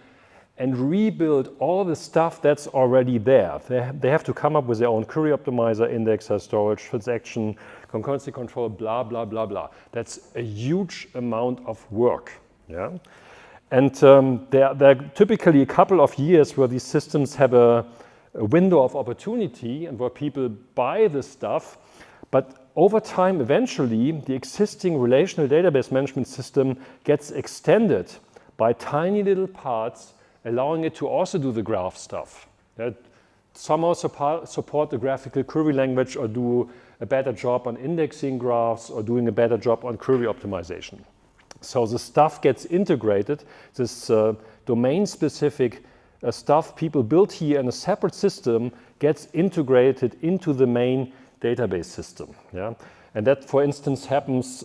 and rebuild all the stuff that's already there. They have to come up with their own query optimizer, indexer, storage, transaction, concurrency control, blah, blah, blah, blah. That's a huge amount of work. Yeah? And there are typically a couple of years where these systems have a window of opportunity and where people buy this stuff. But over time, eventually, the existing relational database management system gets extended by tiny little parts, allowing it to also do the graph stuff. Somehow support the graphical query language, or do a better job on indexing graphs, or doing a better job on query optimization. So the stuff gets integrated, this domain-specific stuff people build here in a separate system gets integrated into the main database system. Yeah? And that, for instance, happens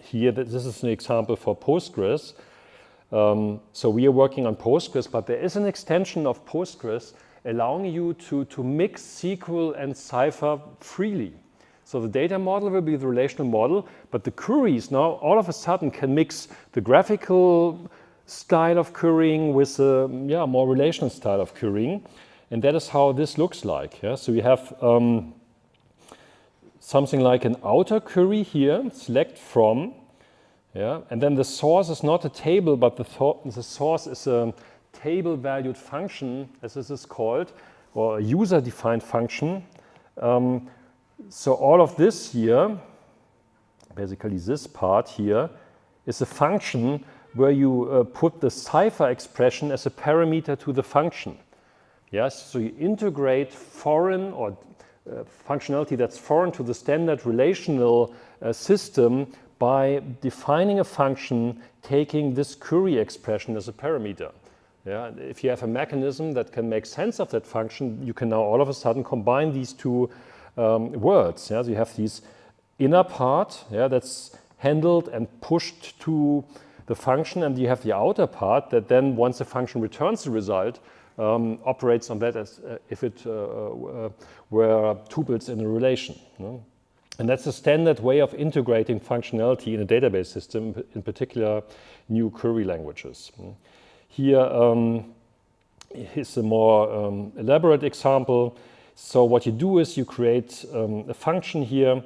here. This is an example for Postgres. So we are working on Postgres, but there is an extension of Postgres allowing you to mix SQL and Cypher freely. So the data model will be the relational model, but the queries now all of a sudden can mix the graphical style of querying with a more relational style of querying. And that is how this looks like. Yeah? So we have something like an outer query here, select from, yeah? And then the source is not a table, but the source is a table-valued function, as this is called, or a user-defined function. So all of this here, basically this part here, is a function where you put the Cypher expression as a parameter to the function. Yes, so you integrate foreign or functionality that's foreign to the standard relational system by defining a function, taking this query expression as a parameter. Yeah, if you have a mechanism that can make sense of that function, you can now all of a sudden combine these two words. Yeah? So you have this inner part, that's handled and pushed to the function, and you have the outer part that then, once the function returns the result, operates on that as if it were tuples in a relation. And that's a standard way of integrating functionality in a database system, in particular new query languages. Here is a more elaborate example. So what you do is you create a function here.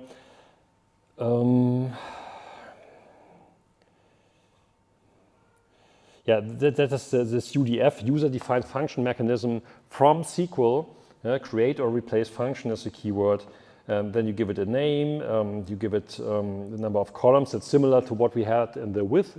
That is this UDF, user-defined function mechanism from SQL. Create or replace function is a keyword. Then you give it a name. You give it the number of columns. That's similar to what we had in the with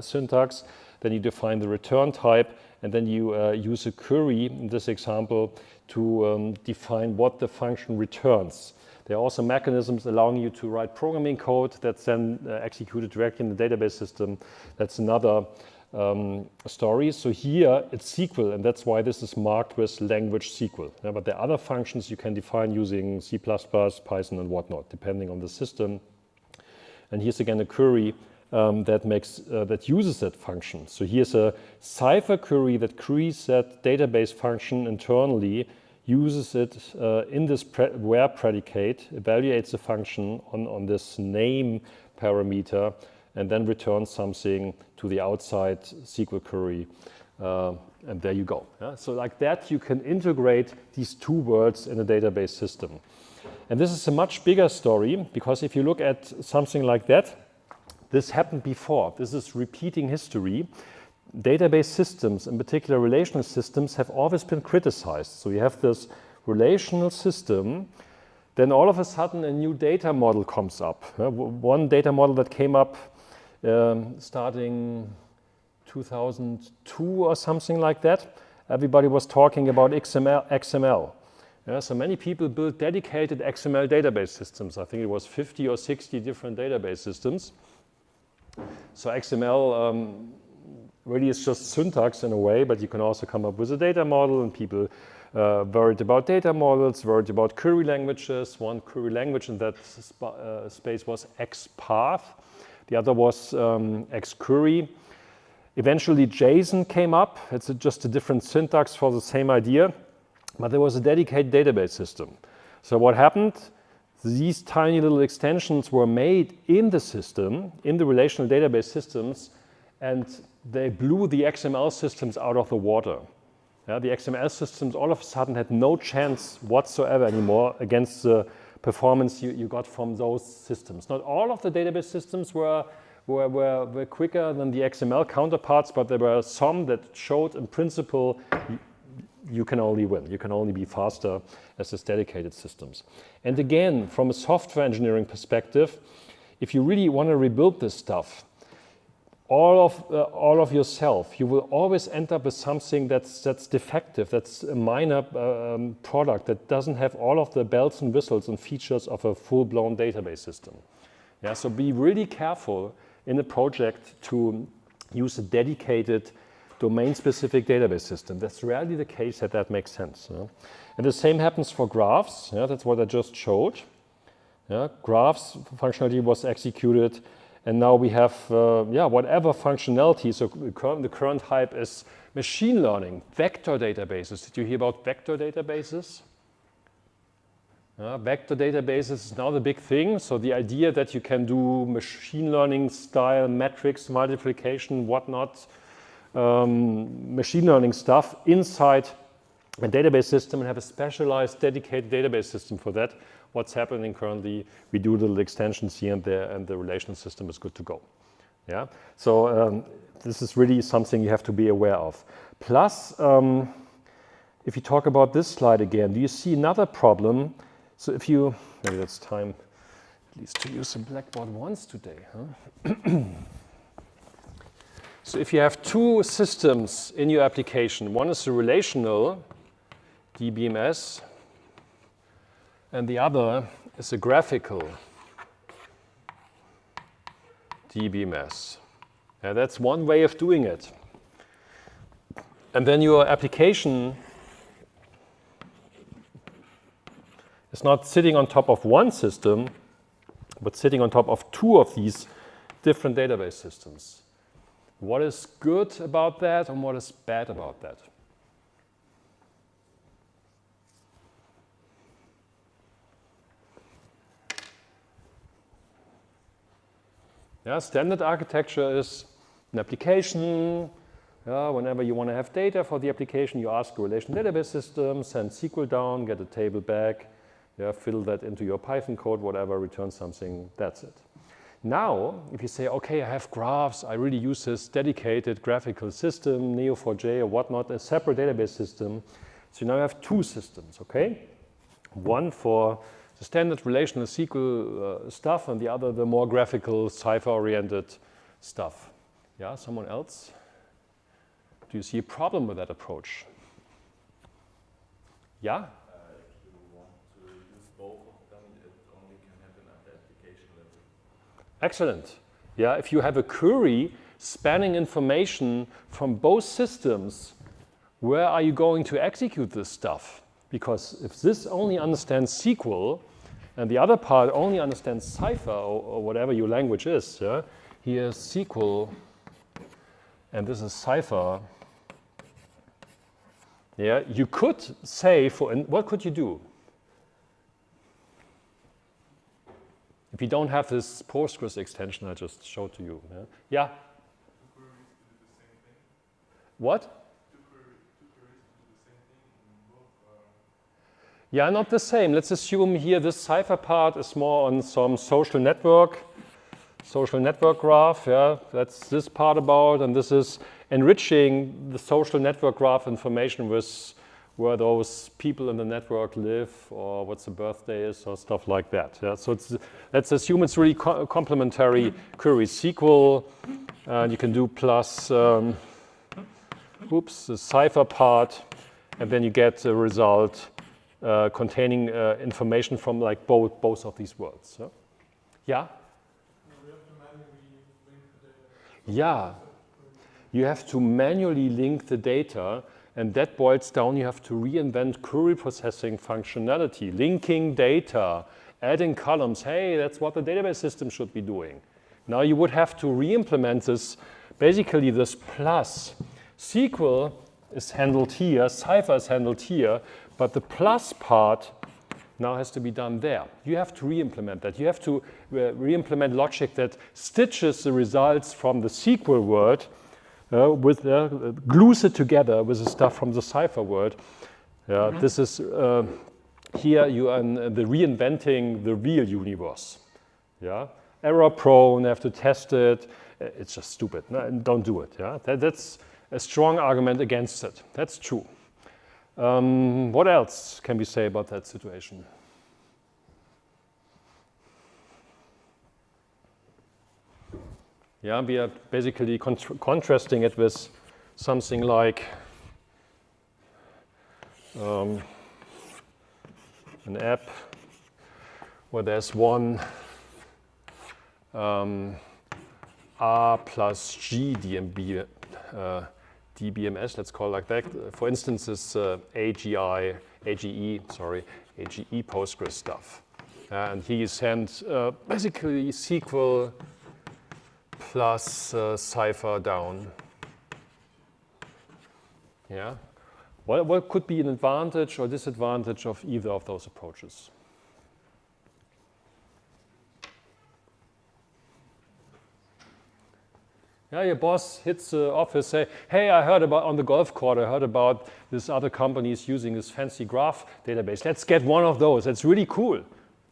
syntax. Then you define the return type, and then you use a query in this example to define what the function returns. There are also mechanisms allowing you to write programming code that's then executed directly in the database system. That's another story. So here it's SQL, and that's why this is marked with language SQL. But there are other functions you can define using C++, Python, and whatnot, depending on the system. And here's again a query that uses that function. So here's a Cypher query that queries that database function internally, uses it in this where predicate, evaluates the function on this name parameter, and then returns something to the outside SQL query And there you go. Yeah? So like that, you can integrate these two words in a database system. And this is a much bigger story, because if you look at something like that, this happened before. This is repeating history. Database systems, in particular relational systems, have always been criticized. So you have this relational system, then all of a sudden a new data model comes up. One data model that came up starting 2002 or something like that, everybody was talking about XML. Yeah, so many people built dedicated XML database systems. I think it was 50 or 60 different database systems. So XML really is just syntax in a way, but you can also come up with a data model, and people worried about data models, worried about query languages. One query language in that space was XPath. The other was XQuery. Eventually JSON came up. It's just a different syntax for the same idea, but there was a dedicated database system. So what happened? These tiny little extensions were made in the system, in the relational database systems, and they blew the XML systems out of the water. Yeah, the XML systems all of a sudden had no chance whatsoever anymore against the performance you got from those systems. Not all of the database systems were quicker than the XML counterparts, but there were some that showed in principle you can only win. You can only be faster as these dedicated systems. And again, from a software engineering perspective, if you really want to rebuild this stuff, all of yourself, you will always end up with something that's defective, that's a minor product that doesn't have all of the bells and whistles and features of a full-blown database system. Yeah, so be really careful in the project to use a dedicated domain-specific database system. That's rarely the case that makes sense. Yeah? And the same happens for graphs. Yeah, that's what I just showed. Yeah, graphs functionality was executed, and now we have whatever functionality. So the current hype is machine learning, vector databases. Did you hear about vector databases? Vector databases is now the big thing. So the idea that you can do machine learning style metrics, multiplication, whatnot, machine learning stuff inside a database system and have a specialized dedicated database system for that. What's happening currently, we do little extensions here and there, and the relational system is good to go. Yeah. So this is really something you have to be aware of. Plus, if you talk about this slide again, do you see another problem? So if you, maybe it's time at least to use the blackboard once today, huh? So if you have two systems in your application, one is the relational DBMS, and the other is a graphical DBMS. Yeah, that's one way of doing it. And then your application is not sitting on top of one system, but sitting on top of two of these different database systems. What is good about that and what is bad about that? Yeah, standard architecture is an application. Yeah, whenever you want to have data for the application, you ask a relational database system, send SQL down, get a table back, yeah, fill that into your Python code, whatever, return something, that's it. Now, if you say, okay, I have graphs, I really use this dedicated graphical system, Neo4j or whatnot, a separate database system. So now you have two systems, okay? One for the standard relational SQL stuff, and the other the more graphical, Cypher-oriented stuff. Yeah, someone else? Do you see a problem with that approach? Yeah? If you want to use both of them, it only can happen at the application level. Excellent. Yeah, if you have a query spanning information from both systems, where are you going to execute this stuff? Because if this only understands SQL and the other part only understands Cypher or whatever your language is, yeah? Here's SQL and this is Cypher. Yeah, you could say, what could you do? If you don't have this Postgres extension I just showed to you. Yeah? Queries do the same thing. What? Yeah, not the same. Let's assume here this cipher part is more on some social network graph. Yeah, that's this part about, and this is enriching the social network graph information with where those people in the network live or what the birthday is or stuff like that. Yeah, so let's assume it's really complementary query SQL, and you can do plus the cipher part, and then you get a result containing information from like both of these worlds. Yeah? Yeah? We have to manually link the data. Yeah. You have to manually link the data, and that boils down, you have to reinvent query processing functionality, linking data, adding columns. Hey, that's what the database system should be doing. Now you would have to re-implement this, basically this plus. SQL is handled here, cipher is handled here, but the plus part now has to be done there. You have to re-implement that. You have to re-implement logic that stitches the results from the SQL world glues it together with the stuff from the cipher world. This is here you are the reinventing the real universe. Yeah, error prone. Have to test it. It's just stupid. No, don't do it. Yeah, that's a strong argument against it. That's true. What else can we say about that situation? Yeah, we are basically contrasting it with something like an app where there's one R plus G DBMS, let's call it like that. For instance, this AGE Postgres stuff. And he sent basically SQL plus cipher down. Yeah. What could be an advantage or disadvantage of either of those approaches? Yeah, your boss hits the office, say, hey, I heard about on the golf court, I heard about this other companies using this fancy graph database. Let's get one of those. That's really cool.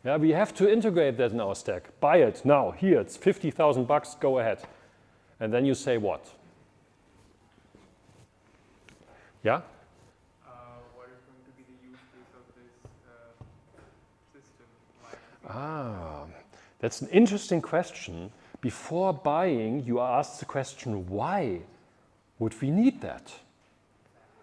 Yeah, we have to integrate that in our stack. Buy it now. Here, it's $50,000. Go ahead. And then you say what? Yeah? What is going to be the use case of this system? That's an interesting question. Before buying, you are asked the question, why would we need that?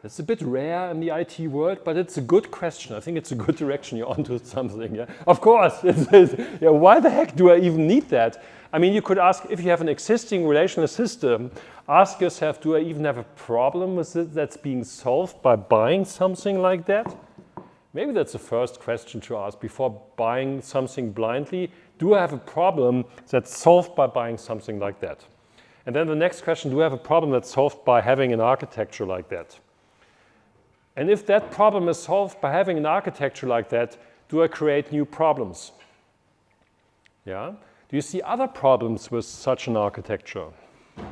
It's a bit rare in the IT world, but it's a good question. I think it's a good direction. You're onto something. Yeah? Of course. Yeah, why the heck do I even need that? I mean, you could ask, if you have an existing relational system, ask yourself, do I even have a problem with it that's being solved by buying something like that? Maybe that's the first question to ask before buying something blindly. Do I have a problem that's solved by buying something like that? And then the next question, do I have a problem that's solved by having an architecture like that? And if that problem is solved by having an architecture like that, do I create new problems? Yeah? Do you see other problems with such an architecture? I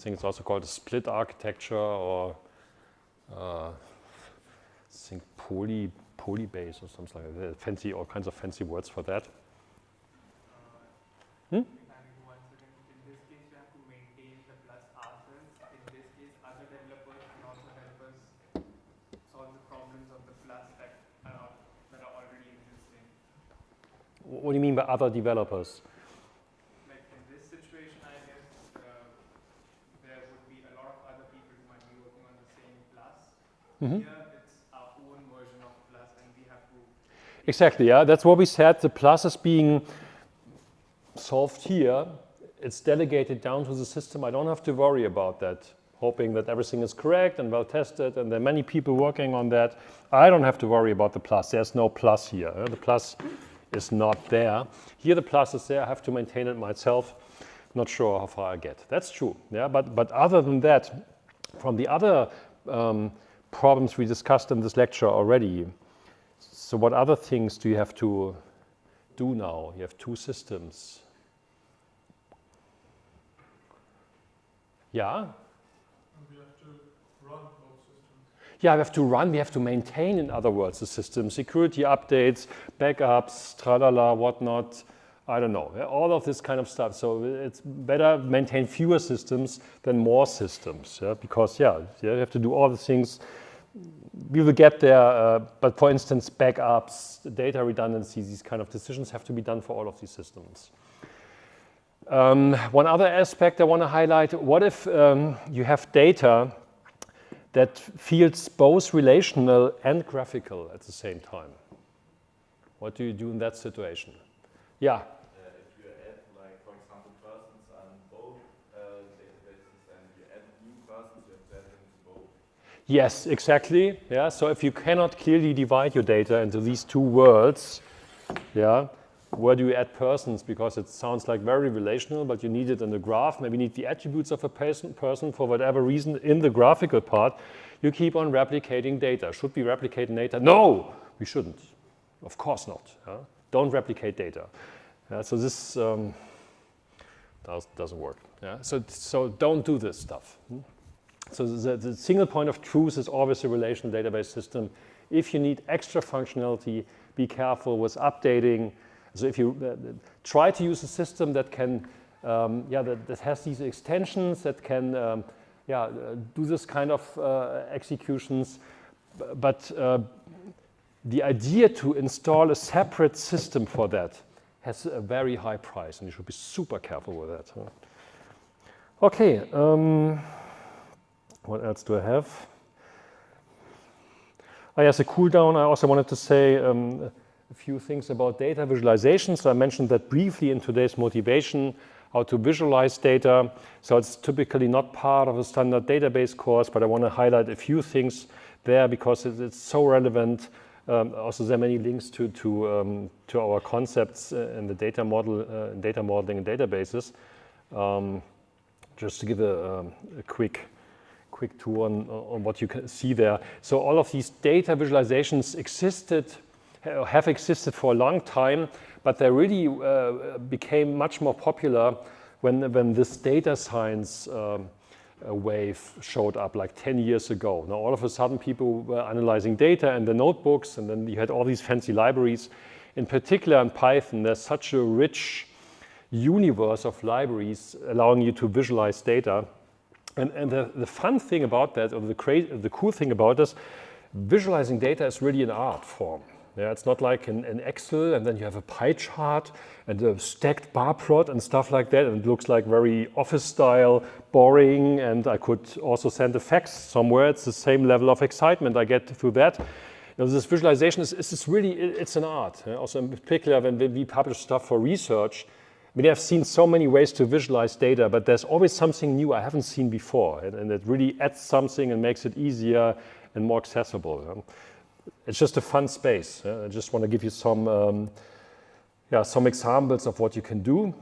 think it's also called a split architecture, or I think polybase or something like that. Fancy, all kinds of fancy words for that. In this case, you have to maintain the plus ourselves. In this case, other developers can also help us solve the problems of the plus that are already existing. What do you mean by other developers? Like in this situation, I guess there would be a lot of other people who might be working on the same plus. Mm-hmm. Here, it's our own version of plus, and we have to. Exactly, yeah. That's what we said. The plus is being solved here. It's delegated down to the system. I don't have to worry about that, hoping that everything is correct and well tested, and there are many people working on that. I don't have to worry about the plus. There's no plus here. The plus is not there. Here the plus is there. I have to maintain it myself. Not sure how far I get. That's true. Yeah, but other than that, from the other problems we discussed in this lecture already, so what other things do you have to do now? You have two systems. Yeah? And we have to run those systems. Yeah, we have to run, we have to maintain, in other words, the system. Security updates, backups, tralala, whatnot. I don't know, all of this kind of stuff. So it's better maintain fewer systems than more systems, because you have to do all the things. We will get there, but for instance, backups, data redundancy, these kind of decisions have to be done for all of these systems. One other aspect I want to highlight, what if you have data that feels both relational and graphical at the same time? What do you do in that situation? Yeah? If you add, like, for example, persons on both databases and you add new persons, you have to add them to both. Yes, exactly. Yeah. So if you cannot clearly divide your data into these two worlds, where do you add persons? Because it sounds like very relational, but you need it in the graph. Maybe you need the attributes of a person for whatever reason in the graphical part. You keep on replicating data. Should we replicate data? No, we shouldn't. Of course not. Don't replicate data. So this doesn't work. So don't do this stuff. So the single point of truth is always a relational database system. If you need extra functionality, be careful with updating. So if you try to use a system that can, that has these extensions, that can, do this kind of executions, but the idea to install a separate system for that has a very high price, and you should be super careful with that. Okay, what else do I have? Oh yes, a cool down. I also wanted to say a few things about data visualization. So I mentioned that briefly in today's motivation, how to visualize data. So it's typically not part of a standard database course, but I want to highlight a few things there because it's so relevant. Also, there are many links to our concepts in the data model, data modeling and databases. Just to give a quick tour on what you can see there. So all of these data visualizations have existed for a long time, but they really became much more popular when this data science wave showed up like 10 years ago. Now all of a sudden people were analyzing data in the notebooks, and then you had all these fancy libraries. In particular in Python, there's such a rich universe of libraries allowing you to visualize data. And the fun thing about that, or the cool thing about this, visualizing data is really an art form. Yeah, it's not like in Excel, and then you have a pie chart and a stacked bar plot and stuff like that, and it looks like very office style, boring, and I could also send a fax somewhere. It's the same level of excitement I get through that. This visualization is really, it's an art. Yeah? Also in particular when we publish stuff for research, I mean, I've seen so many ways to visualize data, but there's always something new I haven't seen before, and it really adds something and makes it easier and more accessible. It's just a fun space. I just want to give you some examples of what you can do.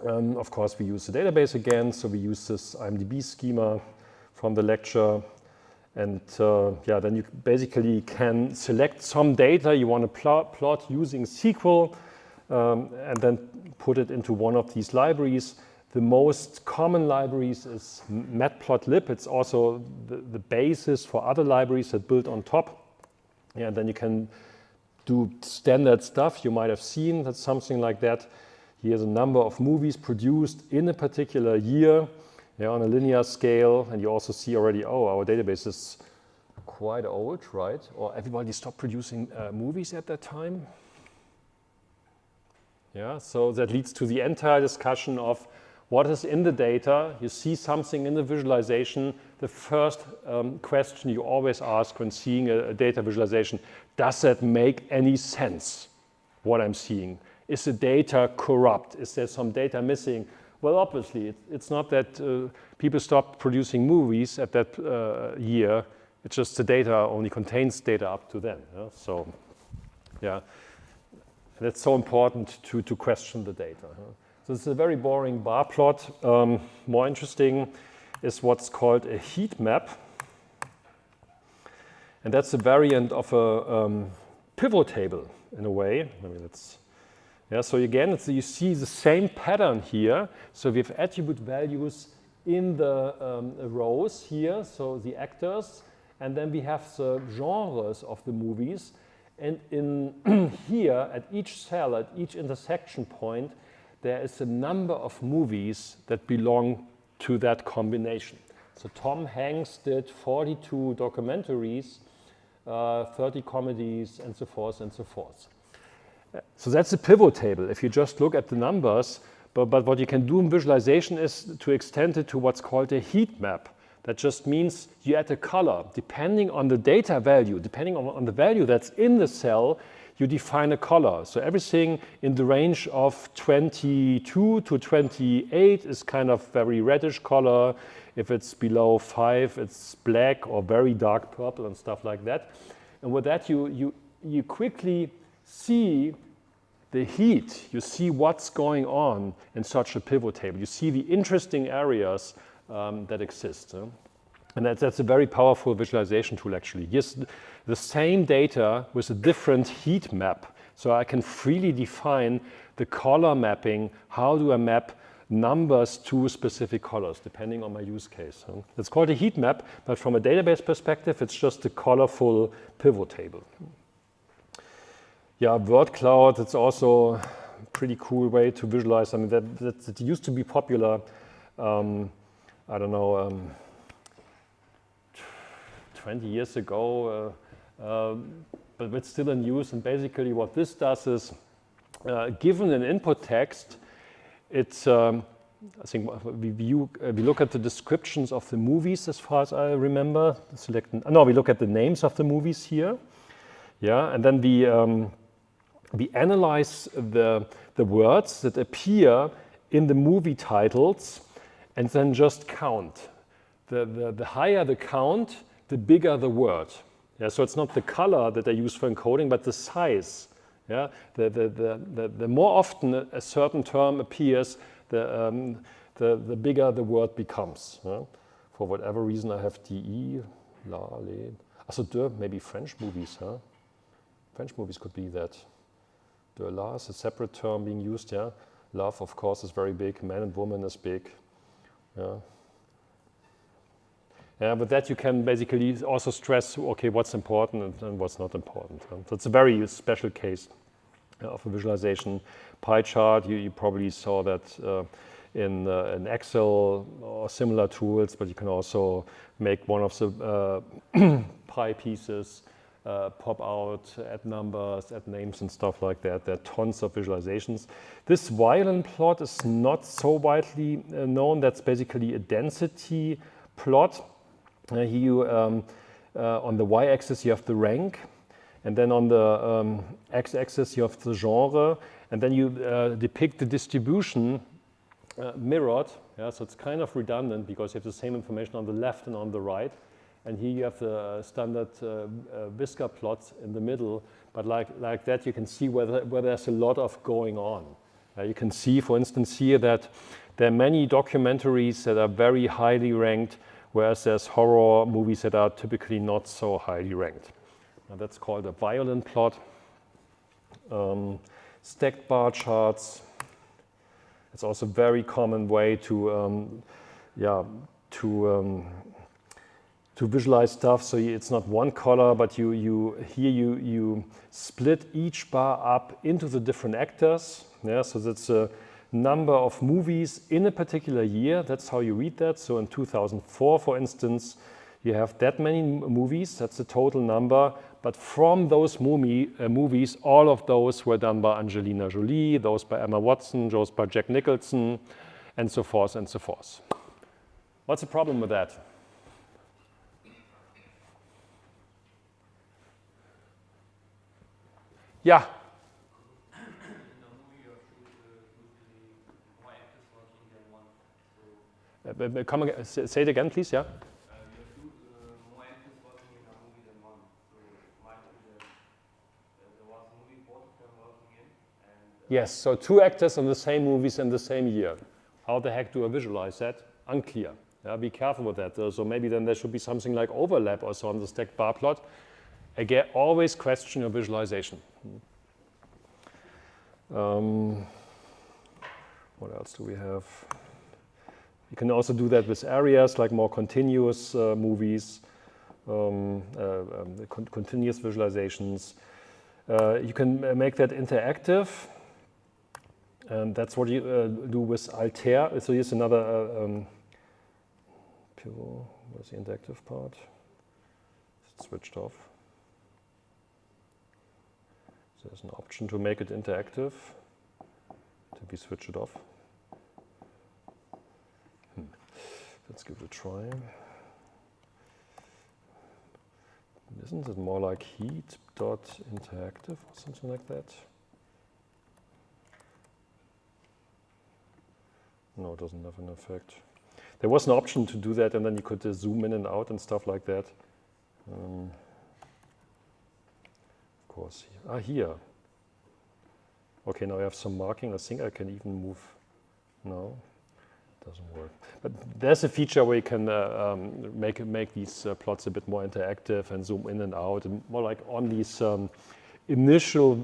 Of course, we use the database again, so we use this IMDb schema from the lecture, and then you basically can select some data you want to plot using SQL, and then put it into one of these libraries. The most common libraries is matplotlib. It's also the basis for other libraries that build on top. Yeah, then you can do standard stuff you might have seen. That's something like that. Here's a number of movies produced in a particular year, on a linear scale. And you also see already, our database is quite old, right? Or everybody stopped producing movies at that time. Yeah, so that leads to the entire discussion of what is in the data. You see something in the visualization. The first question you always ask when seeing a data visualization, does that make any sense, what I'm seeing? Is the data corrupt? Is there some data missing? Well, obviously, it's not that people stopped producing movies at that year. It's just the data only contains data up to then. Yeah? So, yeah. And it's so important to question the data. So this is a very boring bar plot. More interesting is what's called a heat map. And that's a variant of a pivot table in a way. I mean, so again, you see the same pattern here. So we have attribute values in the rows here, so the actors, and then we have the genres of the movies. And in here, at each cell, at each intersection point, there is a number of movies that belong to that combination. So Tom Hanks did 42 documentaries, 30 comedies, and so forth and so forth. So that's a pivot table if you just look at the numbers, but what you can do in visualization is to extend it to what's called a heat map. That just means you add a color. Depending on the data value, depending on the value that's in the cell, you define a color. So everything in the range of 22 to 28 is kind of very reddish color. If it's below 5, it's black or very dark purple and stuff like that. And with that, you quickly see the heat. You see what's going on in such a pivot table. You see the interesting areas that exist. And that's a very powerful visualization tool, actually. Yes, the same data with a different heat map. So I can freely define the color mapping. How do I map numbers to specific colors, depending on my use case? It's called a heat map, but from a database perspective, it's just a colorful pivot table. Yeah, word cloud, it's also a pretty cool way to visualize. I mean, that used to be popular, I don't know, 20 years ago, but it's still in use. And basically what this does is, given an input text, it's, I think we look at the descriptions of the movies as far as I remember. We look at the names of the movies here. Yeah, and then we analyze the words that appear in the movie titles and then just count. The higher the count, the bigger the word. Yeah, so it's not the color that I use for encoding, but the size. Yeah, the more often a certain term appears, the bigger the word becomes. Yeah? For whatever reason, I have DE, la, le. Also, de, maybe French movies. Huh? French movies could be that. De la is a separate term being used. Yeah, love, of course, is very big. Man and woman is big. Yeah. Yeah, but that you can basically also stress, okay, what's important and what's not important. So it's a very special case of a visualization. Pie chart, you probably saw that in Excel or similar tools, but you can also make one of the pie pieces pop out, add numbers, add names and stuff like that. There are tons of visualizations. This violin plot is not so widely known. That's basically a density plot. On the y-axis you have the rank, and then on the x-axis you have the genre, and then you depict the distribution mirrored. Yeah, so it's kind of redundant because you have the same information on the left and on the right, and here you have the standard Visca plots in the middle. But like that, you can see where there's a lot of going on. You can see, for instance, here that there are many documentaries that are very highly ranked, whereas there's horror movies that are typically not so highly ranked. Now that's called a violin plot. Stacked bar charts. It's also a very common way to visualize stuff. So it's not one color, but you split each bar up into the different actors. Yeah, so that's a number of movies in a particular year. That's how you read that. So in 2004, for instance, you have that many movies. That's the total number. But from those movies, all of those were done by Angelina Jolie, those by Emma Watson, those by Jack Nicholson, and so forth and so forth. What's the problem with that? Yeah. Come again, say it again, please. Yeah. More actors working in a movie than one. So it might be that there was a movie both of them working in. And yes. So two actors in the same movies in the same year. How the heck do I visualize that? Unclear. Yeah, be careful with that. So maybe then there should be something like overlap also on the stacked bar plot. Again, always question your visualization. What else do we have? You can also do that with areas like more continuous movies, continuous visualizations. You can make that interactive, and that's what you do with Altair. So here's another where's the interactive part? It's switched off. So there's an option to make it interactive, to be switched off. Let's give it a try. Isn't it more like heat.interactive or something like that? No, it doesn't have an effect. There was an option to do that, and then you could zoom in and out and stuff like that. Of course, here. Okay, now I have some marking. I think I can even move. No, it doesn't work. But there's a feature where you can make these plots a bit more interactive and zoom in and out, and more like on these initial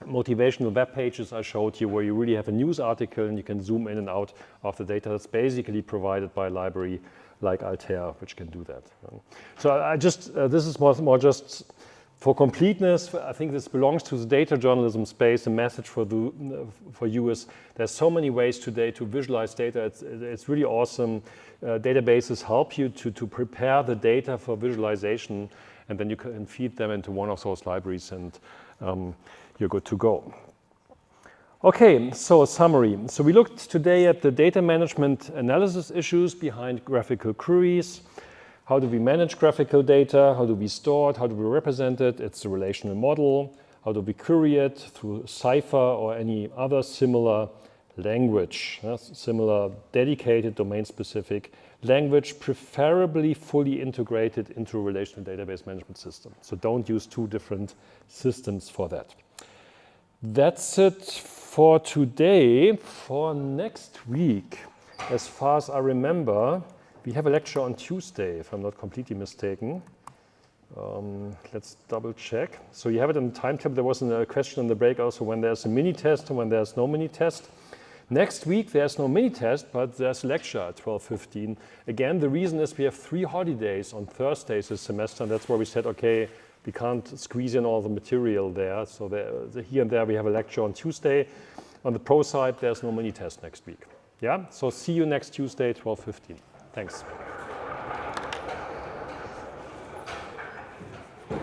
motivational web pages I showed you, where you really have a news article and you can zoom in and out of the data. That's basically provided by a library like Altair, which can do that. So I just, this is more just for completeness. I think this belongs to the data journalism space. The message for you is there's so many ways today to visualize data. It's really awesome. Databases help you to prepare the data for visualization, and then you can feed them into one of those libraries, and you're good to go. Okay, so a summary. So we looked today at the data management analysis issues behind graphical queries. How do we manage graphical data? How do we store it? How do we represent it? It's a relational model. How do we query it? Through Cypher or any other similar language, similar dedicated domain-specific language, preferably fully integrated into a relational database management system. So don't use two different systems for that. That's it for today. For next week, as far as I remember, we have a lecture on Tuesday, if I'm not completely mistaken. Let's double check. So you have it in the timetable. There was a question on the break also when there's a mini test and when there's no mini test. Next week, there's no mini test, but there's a lecture at 12:15. Again, the reason is we have 3 holidays on Thursdays this semester, and that's where we said, okay, we can't squeeze in all the material there. So here and there, we have a lecture on Tuesday. On the pro side, there's no mini test next week. Yeah, so see you next Tuesday, 12:15. Thanks.